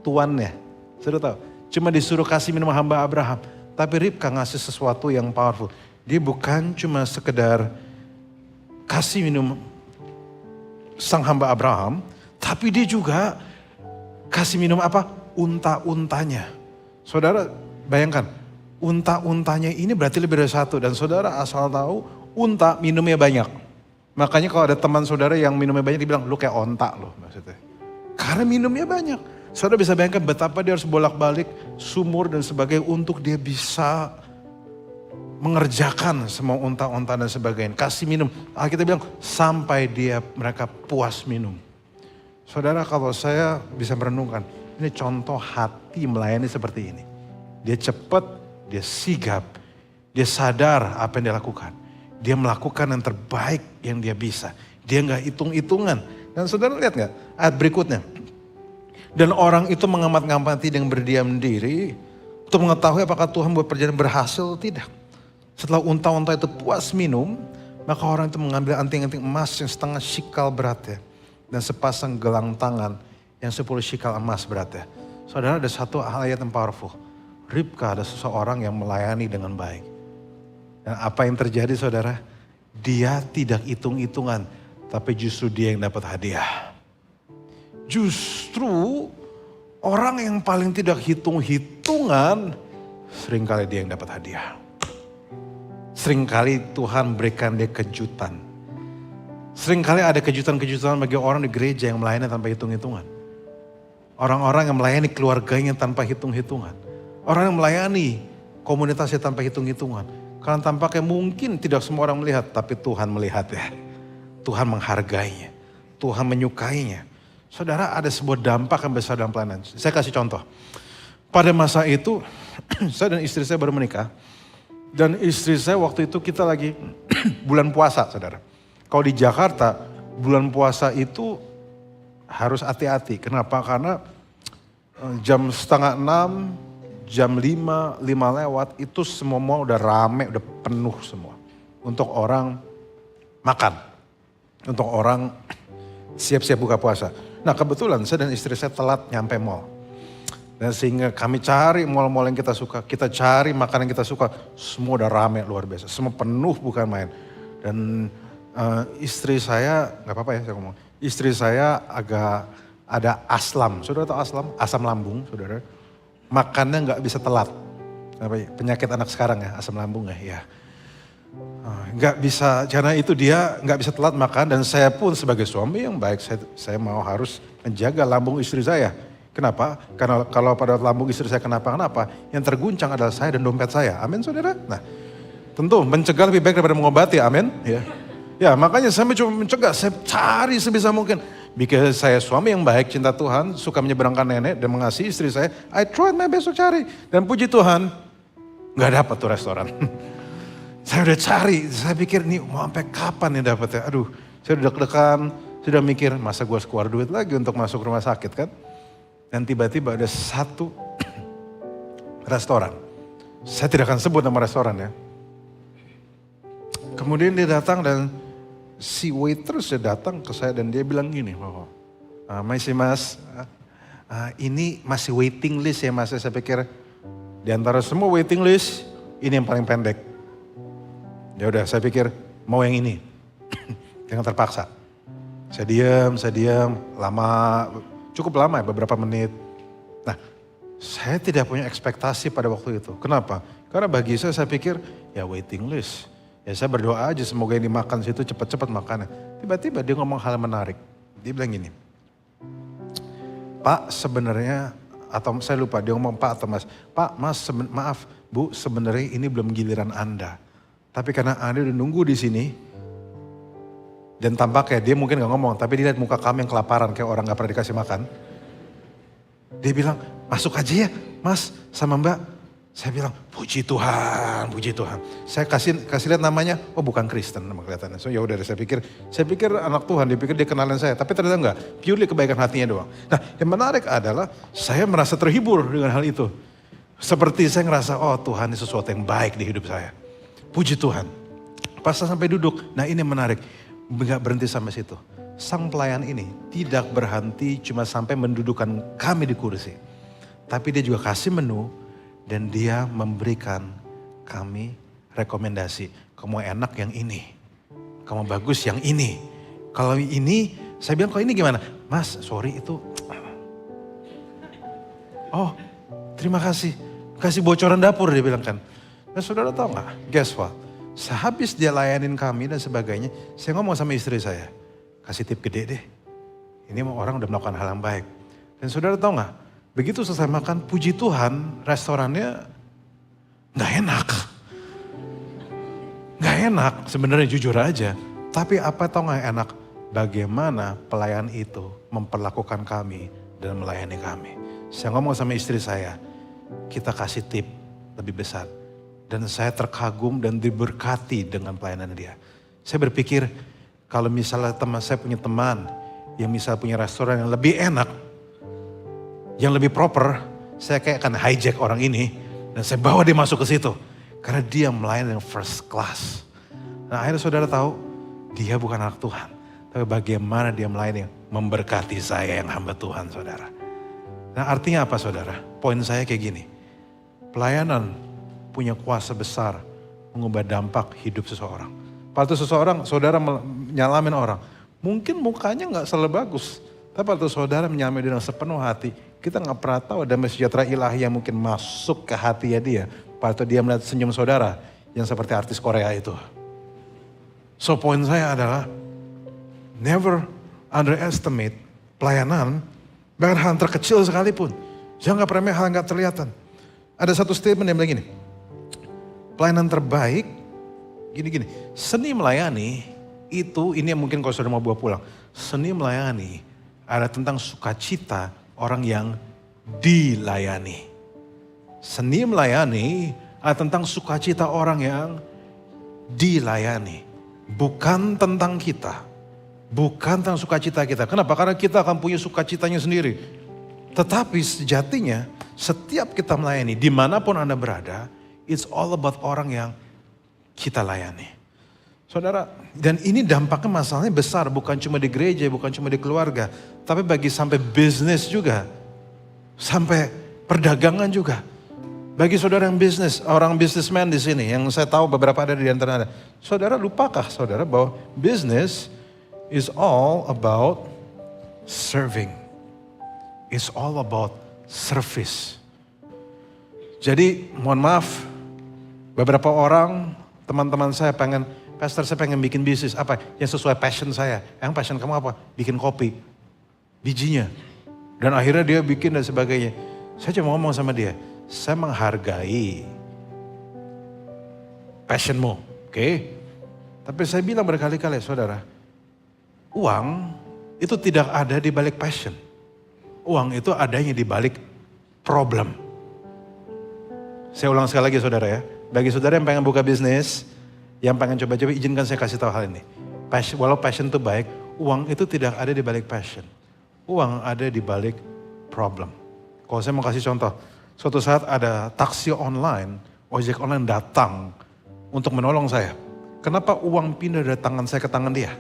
tuannya. Saudara tahu, cuma disuruh kasih minum hamba Abraham. Tapi Ribka ngasih sesuatu yang powerful. Dia bukan cuma sekedar kasih minum sang hamba Abraham, tapi dia juga kasih minum apa? Unta-untanya. Saudara bayangkan, unta-untanya ini berarti lebih dari satu. Dan saudara asal tahu, unta minumnya banyak. Makanya kalau ada teman saudara yang minumnya banyak, dibilang, lu kayak onta loh maksudnya. Karena minumnya banyak. Saudara bisa bayangkan betapa dia harus bolak-balik sumur dan sebagainya untuk dia bisa mengerjakan semua unta-unta dan sebagainya. Kasih minum. Kita bilang sampai mereka puas minum. Saudara, kalau saya bisa merenungkan, ini contoh hati melayani seperti ini. Dia cepat, dia sigap, dia sadar apa yang dia lakukan. Dia melakukan yang terbaik yang dia bisa. Dia nggak hitung-hitungan. Dan saudara lihat nggak ayat berikutnya. Dan orang itu mengamati dengan berdiam diri untuk mengetahui apakah Tuhan buat perjalanan berhasil atau tidak. Setelah unta-unta itu puas minum, maka orang itu mengambil anting-anting emas yang setengah shikal beratnya. Dan sepasang gelang tangan yang 10 shikal emas beratnya. Saudara, ada satu ayat yang powerful. Ribka ada seseorang yang melayani dengan baik. Dan apa yang terjadi saudara? Dia tidak hitung-hitungan, tapi justru dia yang dapat hadiah. Justru orang yang paling tidak hitung-hitungan, seringkali dia yang dapat hadiah. Seringkali Tuhan berikan dia kejutan. Seringkali ada kejutan-kejutan bagi orang di gereja yang melayani tanpa hitung-hitungan. Orang-orang yang melayani keluarganya tanpa hitung-hitungan. Orang yang melayani komunitasnya tanpa hitung-hitungan. Karena tampaknya mungkin tidak semua orang melihat, tapi Tuhan melihat ya. Tuhan menghargainya. Tuhan menyukainya. Saudara, ada sebuah dampak yang besar dalam pelayanan. Saya kasih contoh. Pada masa itu, saya dan istri saya baru menikah. Dan istri saya waktu itu kita lagi bulan puasa, saudara. Kalau di Jakarta, bulan puasa itu harus hati-hati. Kenapa? Karena jam 5:30, jam 5 lewat, itu semua mall udah rame, udah penuh semua. Untuk orang makan. Untuk orang siap-siap buka puasa. Nah kebetulan saya dan istri saya telat nyampe mall. Dan sehingga kami cari mall-mall yang kita suka. Kita cari makanan yang kita suka. Semua udah rame luar biasa. Semua penuh bukan main. Dan istri saya, gak apa-apa ya saya ngomong. Istri saya agak ada aslam. Saudara tahu aslam? Asam lambung saudara. Makannya gak bisa telat. Penyakit anak sekarang ya, asam lambung ya. Nggak bisa, karena itu dia nggak bisa telat makan dan saya pun sebagai suami yang baik, saya mau harus menjaga lambung istri saya. Kenapa? Karena kalau pada lambung istri saya kenapa-kenapa, yang terguncang adalah saya dan dompet saya. Amin saudara? Nah tentu mencegah lebih baik daripada mengobati, amin. Ya makanya saya coba mencegah, saya cari sebisa mungkin. Because saya suami yang baik, cinta Tuhan, suka menyeberangkan nenek dan mengasihi istri saya. I tried my best to cari. Dan puji Tuhan, nggak dapat tuh restoran. Saya udah cari, saya pikir nih mau sampai kapan nih dapetnya. Aduh, saya udah deg-degan, sudah mikir masa gue harus keluar duit lagi untuk masuk rumah sakit kan. Dan tiba-tiba ada satu restoran. Saya tidak akan sebut nama restoran ya. Kemudian dia datang dan si waiters dia datang ke saya dan dia bilang gini bahwa mas, ini masih waiting list ya mas. Saya pikir di antara semua waiting list ini yang paling pendek. Ya udah, saya pikir mau yang ini. Dengan terpaksa. Saya diam, cukup lama ya, beberapa menit. Nah, saya tidak punya ekspektasi pada waktu itu. Kenapa? Karena bagi saya pikir, ya waiting list. Ya saya berdoa aja semoga yang dimakan situ cepat-cepat makannya. Tiba-tiba dia ngomong hal menarik. Dia bilang gini, Pak sebenarnya, atau saya lupa dia ngomong Pak atau Mas. Pak, Mas, maaf Bu, sebenarnya ini belum giliran Anda. Tapi karena Anda udah nunggu di sini, dan tampaknya dia mungkin gak ngomong, tapi dia lihat muka kami yang kelaparan kayak orang gak pernah dikasih makan. Dia bilang, masuk aja ya Mas sama Mbak. Saya bilang, puji Tuhan, puji Tuhan. Saya kasih lihat namanya, oh bukan Kristen nama kelihatannya. So ya udah saya pikir anak Tuhan, dia pikir dia kenalin saya. Tapi ternyata enggak, purely kebaikan hatinya doang. Nah yang menarik adalah saya merasa terhibur dengan hal itu. Seperti saya ngerasa, oh Tuhan ini sesuatu yang baik di hidup saya. Puji Tuhan. Pas saya sampai duduk, nah ini menarik. Enggak berhenti sampai situ. Sang pelayan ini tidak berhenti cuma sampai mendudukan kami di kursi. Tapi dia juga kasih menu dan dia memberikan kami rekomendasi. Kamu enak yang ini. Kamu bagus yang ini. Kalau ini, saya bilang kalau ini gimana? Mas, sorry itu. Oh, terima kasih. Kasih bocoran dapur dia bilang kan. Nah saudara tahu gak? Guess what? Sehabis dia layanin kami dan sebagainya. Saya ngomong sama istri saya. Kasih tip gede deh. Ini orang udah melakukan hal yang baik. Dan saudara tahu gak? Begitu selesai makan, puji Tuhan restorannya gak enak. Gak enak sebenarnya jujur aja. Tapi apa tau gak enak? Bagaimana pelayan itu memperlakukan kami dan melayani kami. Saya ngomong sama istri saya. Kita kasih tip lebih besar. Dan saya terkagum dan diberkati dengan pelayanan dia. Saya berpikir kalau misalnya saya punya teman yang misalnya punya restoran yang lebih enak, yang lebih proper, saya kayak akan hijack orang ini dan saya bawa dia masuk ke situ. Karena dia melayani yang first class. Nah akhirnya saudara tahu, dia bukan anak Tuhan. Tapi bagaimana dia melayani, memberkati saya yang hamba Tuhan saudara. Nah artinya apa saudara? Poin saya kayak gini. Pelayanan punya kuasa besar mengubah dampak hidup seseorang. Waktu seseorang, saudara menyalamin orang. Mungkin mukanya gak selalu bagus. Tapi waktu saudara menyalamin dengan sepenuh hati. Kita gak pernah tahu ada sejahtera ilahi yang mungkin masuk ke hati dia. Waktu dia melihat senyum saudara yang seperti artis Korea itu. So poin saya adalah never underestimate pelayanan. Bahkan hal yang terkecil sekalipun. Jangan remeh hal yang gak terlihatan. Ada satu statement yang bilang gini. Pelayanan terbaik, gini-gini. Seni melayani itu, ini yang mungkin kalau sudah mau bawa pulang. Seni melayani ada tentang sukacita orang yang dilayani. Seni melayani ada tentang sukacita orang yang dilayani. Bukan tentang kita. Bukan tentang sukacita kita. Kenapa? Karena kita akan punya sukacitanya sendiri. Tetapi sejatinya setiap kita melayani, dimanapun Anda berada, it's all about orang yang kita layani. Saudara, dan ini dampaknya masalahnya besar. Bukan cuma di gereja, bukan cuma di keluarga. Tapi bagi sampai bisnis juga. Sampai perdagangan juga. Bagi saudara yang bisnis, orang businessman di sini, yang saya tahu beberapa ada di antara Anda. Saudara lupakah saudara bahwa bisnis is all about serving. It's all about service. Jadi mohon maaf, beberapa orang, teman-teman saya pengen, pastor saya pengen bikin bisnis, apa yang sesuai passion saya. Yang passion kamu apa? Bikin kopi, bijinya. Dan akhirnya dia bikin dan sebagainya. Saya cuma ngomong sama dia, saya menghargai passionmu, oke? Tapi saya bilang berkali-kali, saudara, uang itu tidak ada di balik passion. Uang itu adanya di balik problem. Saya ulang sekali lagi saudara ya. Bagi saudara yang pengen buka bisnis, yang pengen coba-coba, izinkan saya kasih tahu hal ini. Walau passion itu baik, uang itu tidak ada di balik passion. Uang ada di balik problem. Kalau saya mau kasih contoh, suatu saat ada taksi online, ojek online datang untuk menolong saya. Kenapa uang pindah dari tangan saya ke tangan dia?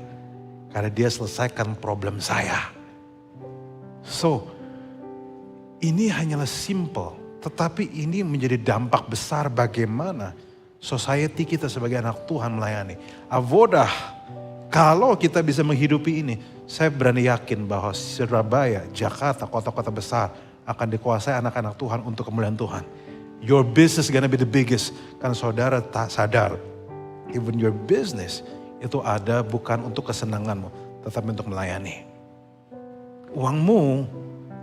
Karena dia selesaikan problem saya. So, ini hanyalah simple. Tetapi ini menjadi dampak besar bagaimana society kita sebagai anak Tuhan melayani. Avodah, kalau kita bisa menghidupi ini, saya berani yakin bahwa Surabaya, Jakarta, kota-kota besar akan dikuasai anak-anak Tuhan untuk kemuliaan Tuhan. Your business gonna be the biggest. Karena saudara tak sadar, even your business itu ada bukan untuk kesenanganmu, tetapi untuk melayani. Uangmu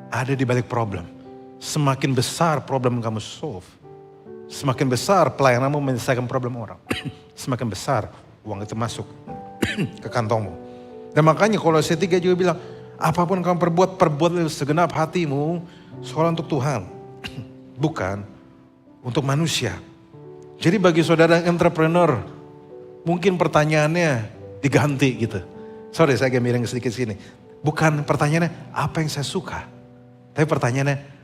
ada di balik problem. Semakin besar problem kamu solve, semakin besar pelayananmu menyelesaikan problem orang, semakin besar uang itu masuk ke kantongmu. Dan makanya Kolose 3 juga bilang, apapun kamu perbuat segenap hatimu, seolah untuk Tuhan, bukan untuk manusia. Jadi bagi saudara entrepreneur, mungkin pertanyaannya diganti gitu. Sorry saya agak miring sedikit sini. Bukan pertanyaannya apa yang saya suka, tapi pertanyaannya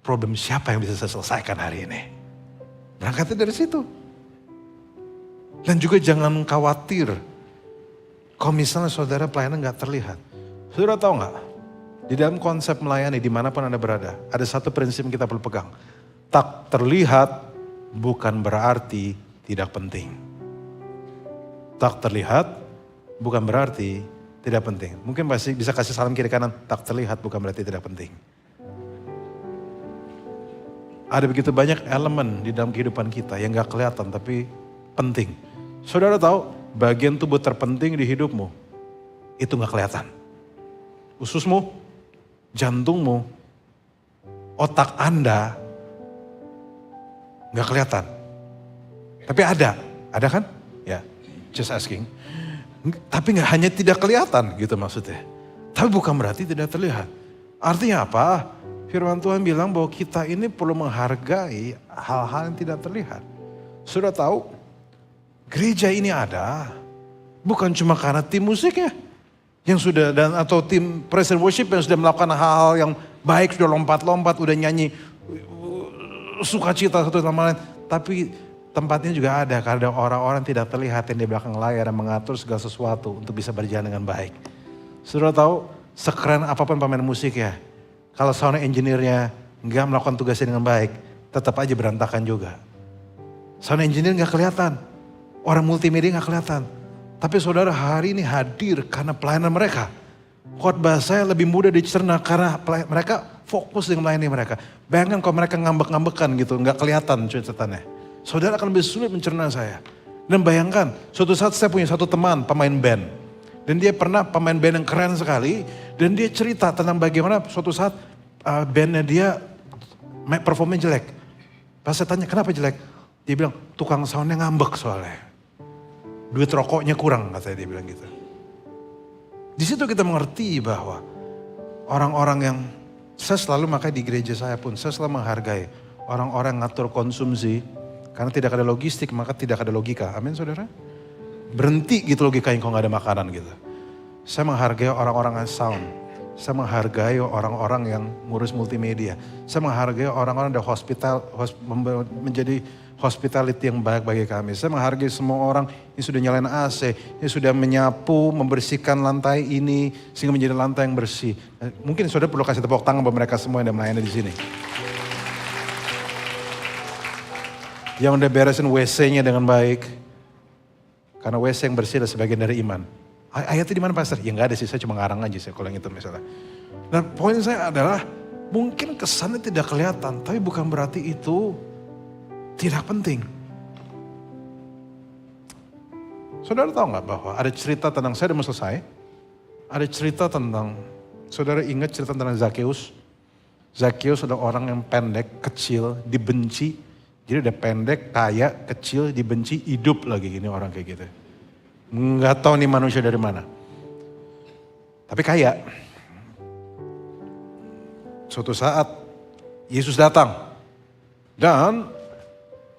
problem siapa yang bisa saya selesaikan hari ini. Berangkatnya dari situ. Dan juga jangan khawatir kalau misalnya saudara pelayanan gak terlihat. Saudara tahu gak? Di dalam konsep melayani dimanapun Anda berada, ada satu prinsip yang kita perlu pegang. Tak terlihat bukan berarti tidak penting. Tak terlihat bukan berarti tidak penting. Mungkin pasti bisa kasih salam kiri kanan, tak terlihat bukan berarti tidak penting. Ada begitu banyak elemen di dalam kehidupan kita yang gak kelihatan tapi penting. Saudara tahu bagian tubuh terpenting di hidupmu itu gak kelihatan. Ususmu, jantungmu, otak Anda gak kelihatan. Tapi ada kan? Ya, just asking. Tapi gak hanya tidak kelihatan gitu maksudnya. Tapi bukan berarti tidak terlihat. Artinya apa? Firman Tuhan bilang bahwa kita ini perlu menghargai hal-hal yang tidak terlihat. Sudah tahu, gereja ini ada bukan cuma karena tim musiknya yang sudah atau tim praise and worship yang sudah melakukan hal-hal yang baik, sudah lompat-lompat, udah nyanyi sukacita satu sama lain. Tapi tempatnya juga ada karena ada orang-orang tidak terlihat yang di belakang layar yang mengatur segala sesuatu untuk bisa berjalan dengan baik. Sudah tahu, sekeren apapun pemain musik ya, kalau sound engineer-nya nggak melakukan tugasnya dengan baik, tetap aja berantakan juga. Sound engineer nggak kelihatan, orang multimedia nggak kelihatan. Tapi saudara hari ini hadir karena pelayanan mereka. Khotbah saya lebih mudah dicerna karena mereka fokus dengan melayani mereka. Bayangkan kalau mereka ngambek-ngambekan gitu, nggak kelihatan catatannya. Saudara akan lebih sulit mencerna saya. Dan bayangkan, suatu saat saya punya satu teman pemain band. Dan dia pernah pemain band yang keren sekali. Dan dia cerita tentang bagaimana suatu saat bandnya dia performnya jelek. Pas saya tanya kenapa jelek? Dia bilang tukang soundnya ngambek soalnya. Duit rokoknya kurang katanya dia bilang gitu. Di situ kita mengerti bahwa orang-orang yang saya selalu makanya di gereja saya pun saya selalu menghargai orang-orang yang ngatur konsumsi karena tidak ada logistik maka tidak ada logika. Amin saudara. Berhenti gitu logikanya kalau nggak ada makanan gitu. Saya menghargai orang-orang yang sound. Saya menghargai orang-orang yang ngurus multimedia. Saya menghargai orang-orang yang menjadi hospitality yang baik bagi kami. Saya menghargai semua orang yang sudah nyalain AC, yang sudah menyapu, membersihkan lantai ini sehingga menjadi lantai yang bersih. Mungkin saudara perlu kasih tepuk tangan buat mereka semua yang melayani di sini. Yang udah beresin WC-nya dengan baik. Karena WC yang bersih adalah sebagian dari iman. Ayatnya di mana pastor? Ya nggak ada sih, saya cuma ngarang aja sih kalau yang itu misalnya. Dan poin saya adalah mungkin kesannya tidak kelihatan, tapi bukan berarti itu tidak penting. Saudara tahu nggak bahwa ada cerita tentang, saya udah mau selesai. Ada cerita tentang, saudara ingat cerita tentang Zakheus? Zakheus adalah orang yang pendek, kecil, dibenci. Jadi udah pendek, kaya, kecil, dibenci, hidup lagi gini orang kayak gitu. Nggak tahu nih manusia dari mana. Tapi kaya. Suatu saat Yesus datang. Dan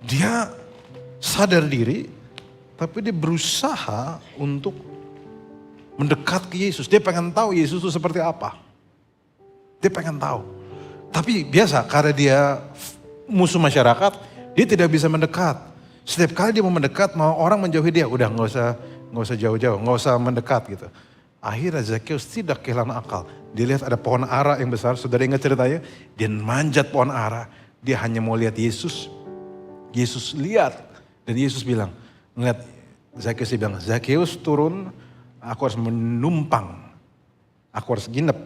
dia sadar diri, tapi dia berusaha untuk mendekat ke Yesus. Dia pengen tahu Yesus itu seperti apa. Dia pengen tahu. Tapi biasa karena dia musuh masyarakat, dia tidak bisa mendekat. Setiap kali dia mau mendekat, mau orang menjauhi dia, udah nggak usah jauh-jauh, nggak usah mendekat gitu. Akhirnya Zakheus tidak kehilangan akal. Dia lihat ada pohon ara yang besar, saudara ingat ceritanya? Dia manjat pohon ara, dia hanya mau lihat Yesus. Yesus lihat dan Yesus bilang, ngeliat Zakheus, dia bilang, Zakheus turun, aku harus menumpang, aku harus nginep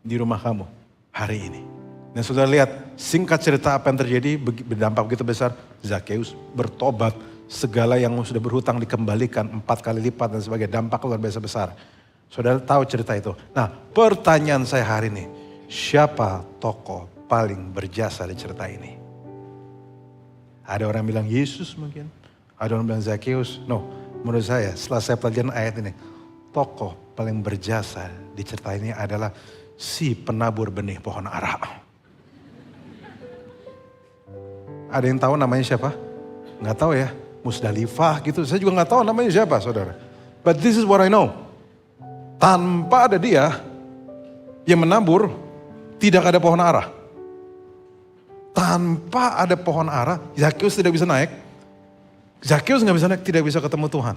di rumah kamu hari ini. Dan saudara lihat, singkat cerita apa yang terjadi, berdampak begitu besar, Zakheus bertobat, segala yang sudah berhutang dikembalikan 4 kali lipat dan sebagai dampak luar biasa besar. Saudara tahu cerita itu. Nah pertanyaan saya hari ini, siapa tokoh paling berjasa di cerita ini? Ada orang bilang Yesus mungkin, ada orang bilang Zakheus. No, menurut saya setelah saya pelajaran ayat ini, tokoh paling berjasa di cerita ini adalah si penabur benih pohon ara. Ada yang tahu namanya siapa? Nggak tahu ya, Musdalifah gitu. Saya juga nggak tahu namanya siapa saudara. But this is what I know. Tanpa ada dia yang menabur, tidak ada pohon ara. tanpa ada pohon ara, Zakheus tidak bisa naik. Zakheus nggak bisa naik, tidak bisa ketemu Tuhan.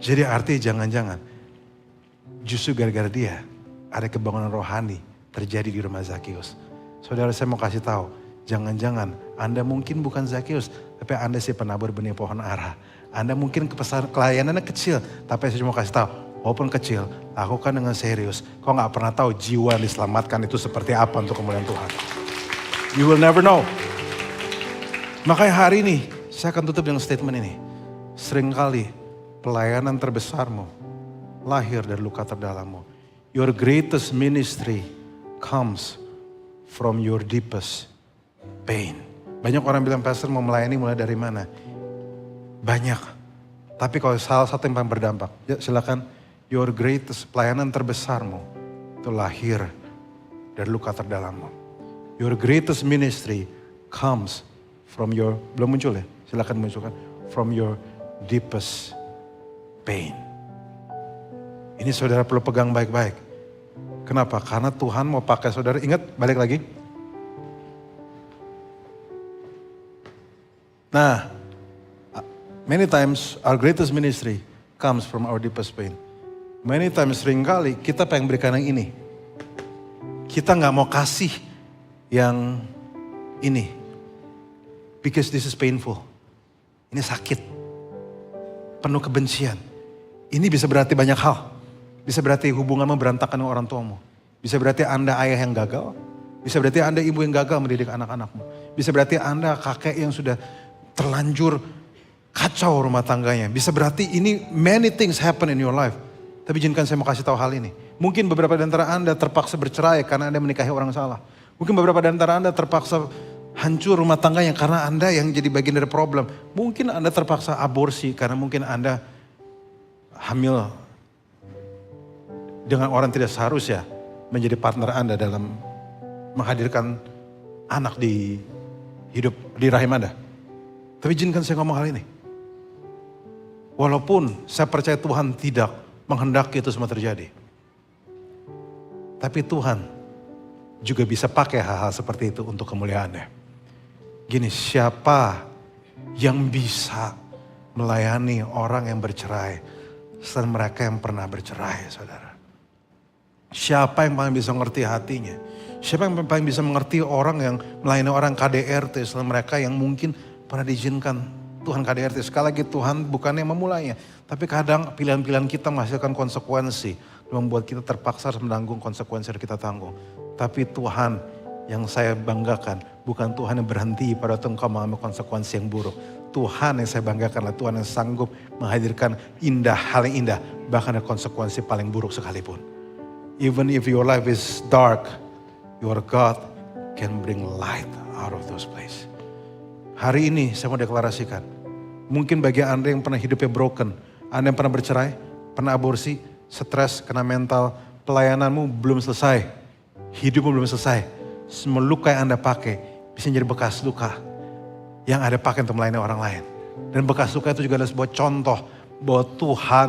Jadi artinya jangan-jangan justru gara-gara dia ada kebangunan rohani terjadi di rumah Zakheus. Saudara, saya mau kasih tahu, jangan-jangan Anda mungkin bukan Zakheus, tapi Anda si penabur benih pohon ara. Anda mungkin kelayanannya kecil, tapi saya cuma kasih tahu, walaupun kecil, lakukan dengan serius. Kau gak pernah tahu jiwa yang diselamatkan itu seperti apa untuk kemuliaan Tuhan. You will never know. Makanya hari ini, saya akan tutup dengan statement ini. Seringkali pelayanan terbesarmu lahir dari luka terdalammu. Your greatest ministry comes from your deepest pain. Banyak orang bilang, pastor mau melayani mulai dari mana? Banyak. Tapi kalau salah satu yang paling berdampak, ya silakan. Your greatest, pelayanan terbesarmu itu lahir dari luka terdalammu. Your greatest ministry comes from your, belum muncul ya? Silakan munculkan. From your deepest pain. Ini saudara perlu pegang baik-baik. Kenapa? Karena Tuhan mau pakai saudara. Ingat, balik lagi. Nah, many times our greatest ministry comes from our deepest pain. Many times, seringkali kita pengen berikan yang ini. Kita gak mau kasih yang ini. Because this is painful. Ini sakit. Penuh kebencian. Ini bisa berarti banyak hal. Bisa berarti hubunganmu berantakan dengan orang tuamu. Bisa berarti Anda ayah yang gagal. Bisa berarti Anda ibu yang gagal mendidik anak-anakmu. Bisa berarti Anda kakek yang sudah terlanjur kacau rumah tangganya. Bisa berarti ini many things happen in your life. Tapi izinkan saya mau kasih tahu hal ini. Mungkin beberapa di antara Anda terpaksa bercerai karena Anda menikahi orang salah. Mungkin beberapa di antara Anda terpaksa hancur rumah tangganya karena Anda yang jadi bagian dari problem. Mungkin Anda terpaksa aborsi karena mungkin Anda hamil dengan orang tidak seharusnya menjadi partner Anda dalam menghadirkan anak di hidup di rahim Anda. Tapi izinkan saya ngomong hal ini. Walaupun saya percaya Tuhan tidak menghendaki itu semua terjadi. Tapi Tuhan juga bisa pakai hal-hal seperti itu untuk kemuliaan-Nya. Gini, siapa yang bisa melayani orang yang bercerai selain mereka yang pernah bercerai, saudara? Siapa yang paling bisa mengerti hatinya? Siapa yang paling bisa mengerti orang yang melayani orang KDRT selain mereka yang mungkin pernah diizinkan Tuhan KDRT? Sekali lagi Tuhan bukan yang memulainya. Tapi kadang pilihan-pilihan kita menghasilkan konsekuensi. Membuat kita terpaksa harus menanggung konsekuensi yang kita tanggung. Tapi Tuhan yang saya banggakan bukan Tuhan yang berhenti pada waktu engkau mengambil konsekuensi yang buruk. Tuhan yang saya banggakan adalah Tuhan yang sanggup menghadirkan indah, hal yang indah. Bahkan ada konsekuensi paling buruk sekalipun. Even if your life is dark, your God can bring light out of those places. Hari ini saya mau deklarasikan. Mungkin bagi Anda yang pernah hidupnya broken, Anda yang pernah bercerai, pernah aborsi, stres, kena mental, pelayananmu belum selesai, hidupmu belum selesai. Semua luka yang Anda pakai bisa jadi bekas luka yang Anda pakai untuk melayani orang lain. Dan bekas luka itu juga adalah sebuah contoh bahwa Tuhan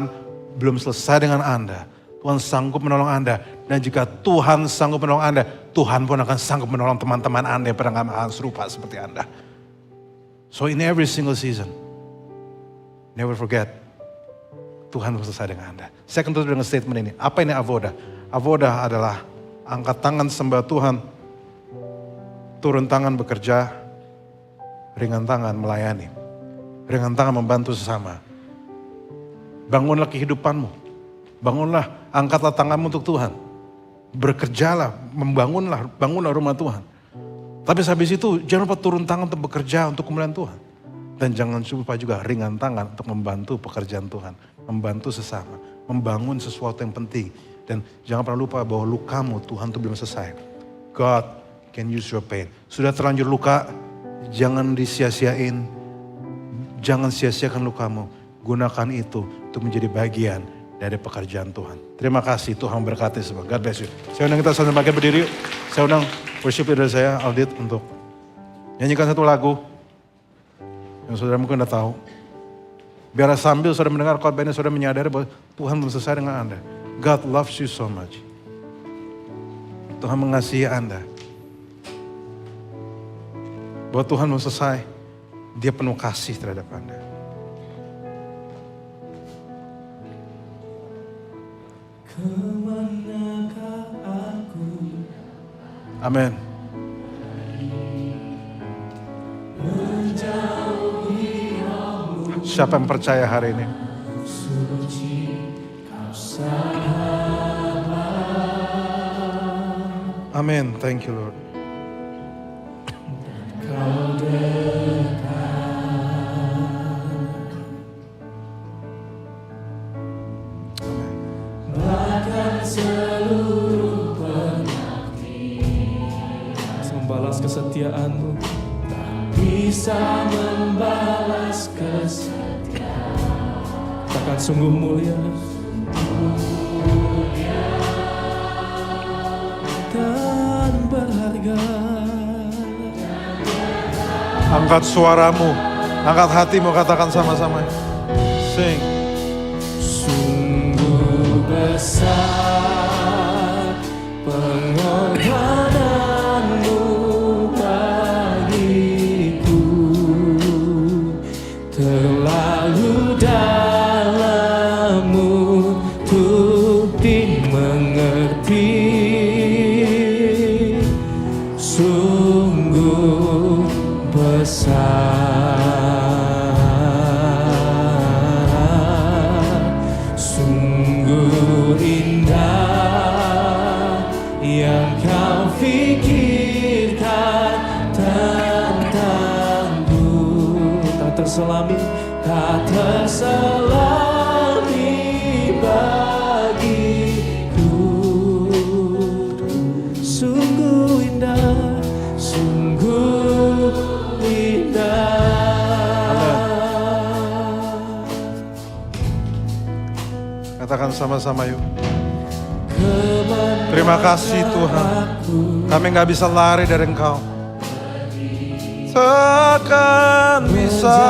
belum selesai dengan Anda. Tuhan sanggup menolong Anda. Dan jika Tuhan sanggup menolong Anda, Tuhan pun akan sanggup menolong teman-teman Anda yang pernah mengalami hal serupa seperti Anda. So in every single season, never forget, Tuhan belum selesai dengan Anda. Saya akan tutup dengan statement ini. Apa ini avoda? Avoda adalah angkat tangan sembah Tuhan, turun tangan bekerja, ringan tangan melayani, ringan tangan membantu sesama. Bangunlah kehidupanmu. Bangunlah, angkatlah tanganmu untuk Tuhan. Bekerjalah, bangunlah rumah Tuhan. Tapi habis itu jangan lupa turun tangan untuk bekerja untuk kemuliaan Tuhan. Dan jangan lupa juga ringan tangan untuk membantu pekerjaan Tuhan. Membantu sesama, membangun sesuatu yang penting. Dan jangan pernah lupa bahwa lukamu Tuhan itu belum selesai. God can use your pain. Sudah terlanjur luka, jangan disia-siain. Jangan sia-siakan lukamu. Gunakan itu untuk menjadi bagian dari pekerjaan Tuhan. Terima kasih, Tuhan berkati semua. God bless you. Saya undang kita sama bagian berdiri. Saya undang worship leader saya, Aldit, untuk nyanyikan satu lagu yang saudara mungkin udah tahu. Biar sambil saudara mendengar khotbah ini, saudara menyadari bahwa Tuhan belum selesai dengan Anda. God loves you so much. Tuhan mengasihi Anda. bahwa Tuhan mau selesai. Dia penuh kasih terhadap Anda. Kemanakah aku? Amin. Siapa yang percaya hari ini? Amin. Thank you Lord. Membalas kesetiaan-Mu, bisa membalas kesetiaan. Katakan sungguh mulia, dan berharga. Angkat suaramu, angkat hatimu, katakan sama-sama. Sing. Sungguh besar pengorbananmu bagiku, terlalu dalam untuk dimengerti. Sungguh besar, sungguh indah yang Kau pikirkan tentangku. Tak terselami, tak terselami bagiku. Sungguh indah, sungguh indah. Katakan sama-sama yuk. Terima kasih Tuhan. Kami gak bisa lari dari Engkau. Takkan bisa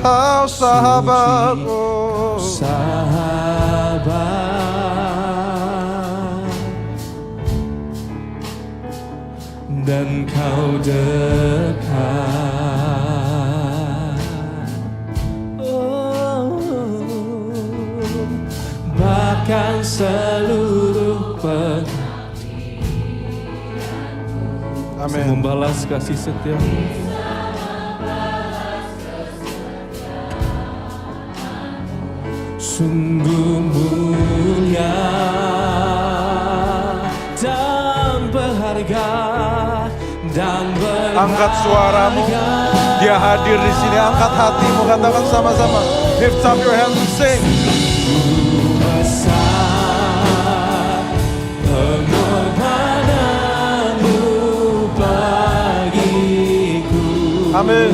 Kau sahabatku. Sahabat, dan Kau dekat. Oh, bahkan seluruh Amin. membalas kasih setia-Mu. Sungguh mulia dan berharga, dan berharga. Angkat suaramu. Dia hadir di sini. Angkat hatimu. Katakan sama-sama. Lift up your hands and sing. Besar pengorbananmu bagiku. Amin.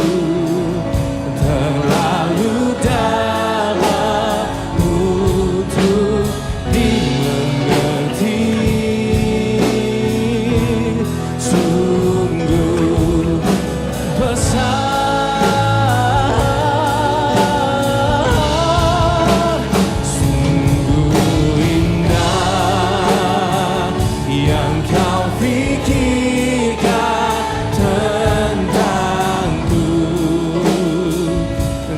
Terlalu dalam untuk dimengerti. Sungguh besar, sungguh indah yang Kau pikirkan tentangku.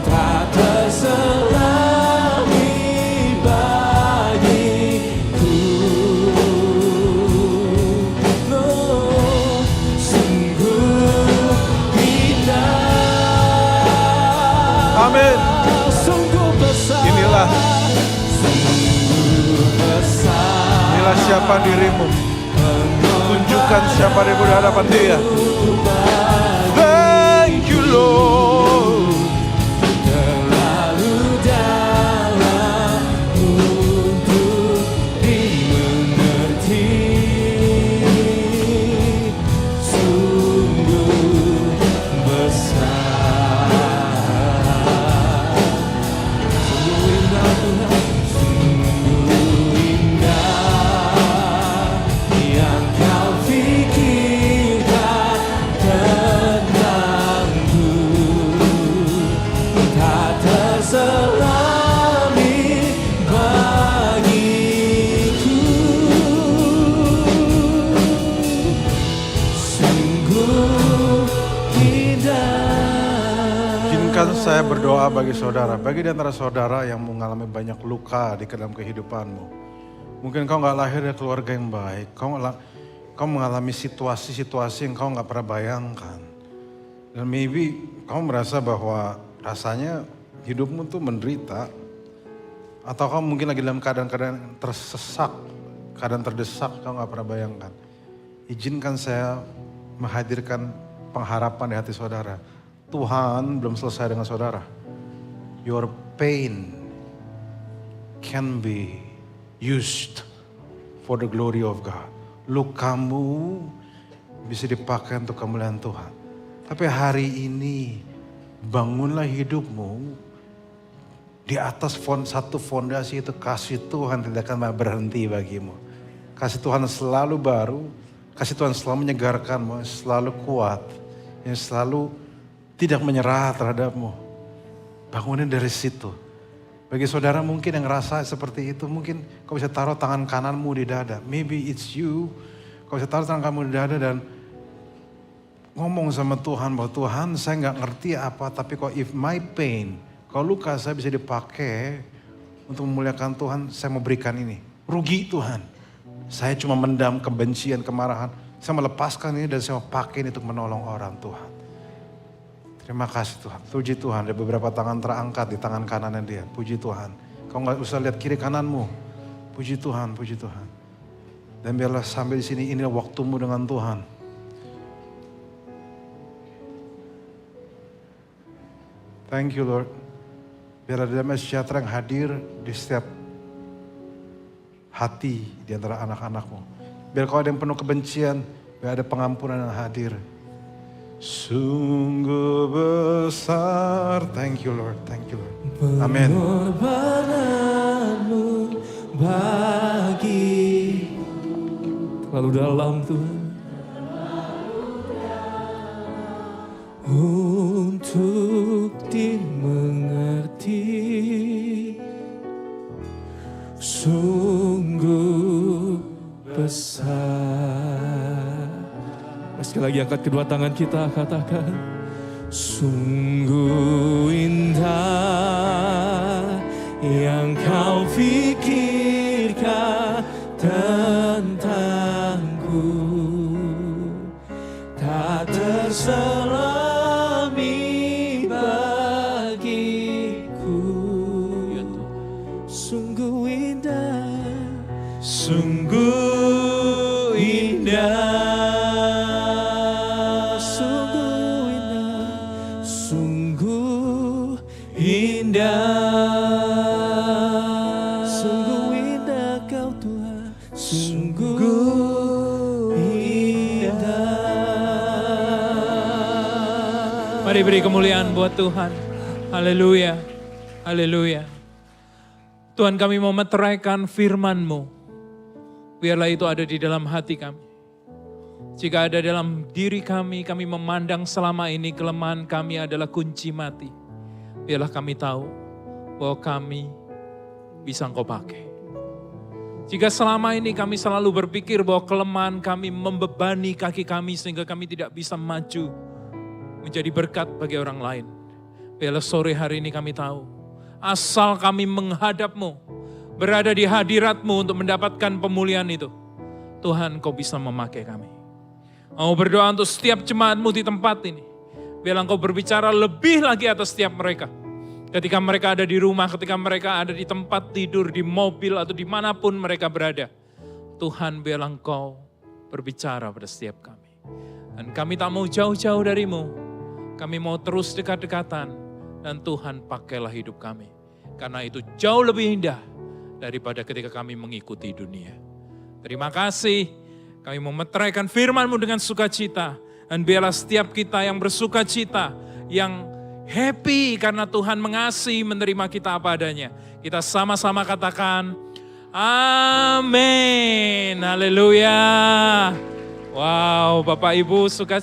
Tak terselami bagiku. Oh, sungguh indah. Amin. Sungguh besar. Inilah. Sungguh besar. Inilah siapa dirimu. Tunjukkan siapa dirimu di hadapan Dia. Thank you Lord. Terlalu dalam untuk dimengerti. Sungguh besar, sungguh indah Tuhan, sungguh indah yang Kau pikirkan tentangku. Tak terselami bagiku. saya berdoa bagi saudara, bagi di antara saudara yang mengalami banyak luka di dalam kehidupanmu. Mungkin kau nggak lahir dari keluarga yang baik, kau mengalami situasi-situasi yang kau nggak pernah bayangkan. Dan maybe kau merasa bahwa rasanya hidupmu tuh menderita. Atau kau mungkin lagi dalam keadaan-keadaan tersesak, keadaan terdesak, kau gak pernah bayangkan. Izinkan saya menghadirkan pengharapan di hati saudara. Tuhan belum selesai dengan saudara. Your pain can be used for the glory of God. Lukamu bisa dipakai untuk kemuliaan Tuhan. Tapi hari ini bangunlah hidupmu di atas satu fondasi itu, kasih Tuhan tidak akan berhenti bagimu. Kasih Tuhan selalu baru, kasih Tuhan selalu menyegarkanmu, selalu kuat, yang selalu tidak menyerah terhadapmu. Bangunin dari situ. Bagi saudara mungkin yang ngerasa seperti itu, mungkin kau bisa taruh tangan kananmu di dada. Maybe it's you, kau bisa taruh tangan kamu di dada dan ngomong sama Tuhan bahwa Tuhan saya gak ngerti apa, tapi kok if my pain, kalau luka saya bisa dipakai untuk memuliakan Tuhan, saya mau berikan ini. Rugi Tuhan. Saya cuma mendam kebencian, kemarahan. Saya melepaskan ini dan saya mau pakai ini untuk menolong orang Tuhan. Terima kasih Tuhan. Puji Tuhan. Ada beberapa tangan terangkat di tangan kanannya dia. Puji Tuhan. Kau gak usah lihat kiri kananmu. Puji Tuhan, puji Tuhan. Dan biarlah sampai di sini inilah waktumu dengan Tuhan. Thank you Lord. Biar ada damai sejahtera yang hadir di setiap hati di antara anak-anakmu. Biar kalau ada yang penuh kebencian, biar ada pengampunan yang hadir. Sungguh besar. Thank you Lord, thank you Lord. Amin. Pengorbananmu bagi Terlalu dalam Tuhan. untuk dimengerti, sungguh besar. Sekali lagi angkat kedua tangan kita, katakan. Sungguh indah yang kau pikirkan tentangku, tak terselami bagiku. Sungguh indah, sungguh indah. Sungguh indah kau Tuhan, sungguh indah. Mari beri kemuliaan buat Tuhan. Haleluya, haleluya. Tuhan, kami mau meteraikan firman-Mu. Biarlah itu ada di dalam hati kami. Jika ada dalam diri kami memandang selama ini kelemahan kami adalah kunci mati. Biarlah kami tahu bahwa kami bisa Engkau pakai. Jika selama ini kami selalu berpikir bahwa kelemahan kami membebani kaki kami sehingga kami tidak bisa maju menjadi berkat bagi orang lain. Biarlah sore hari ini kami tahu, asal kami menghadap-Mu, berada di hadirat-Mu untuk mendapatkan pemulihan itu, Tuhan Engkau bisa memakai kami. Mau berdoa untuk setiap jemaat-Mu di tempat ini. Biarlah Engkau berbicara lebih lagi atas setiap mereka. Ketika mereka ada di rumah, ketika mereka ada di tempat tidur, di mobil, atau dimanapun mereka berada. Tuhan, biarlah Engkau berbicara pada setiap kami. Dan kami tak mau jauh-jauh dari-Mu. Kami mau terus dekat-dekatan. Dan Tuhan, pakailah hidup kami. Karena itu jauh lebih indah daripada ketika kami mengikuti dunia. Terima kasih. Kami mau meteraikan firman-Mu dengan sukacita. Dan biarlah setiap kita yang bersukacita, yang happy karena Tuhan mengasihi menerima kita apa adanya. Kita sama-sama katakan, amin. Haleluya. Wow, Bapak Ibu sukacita.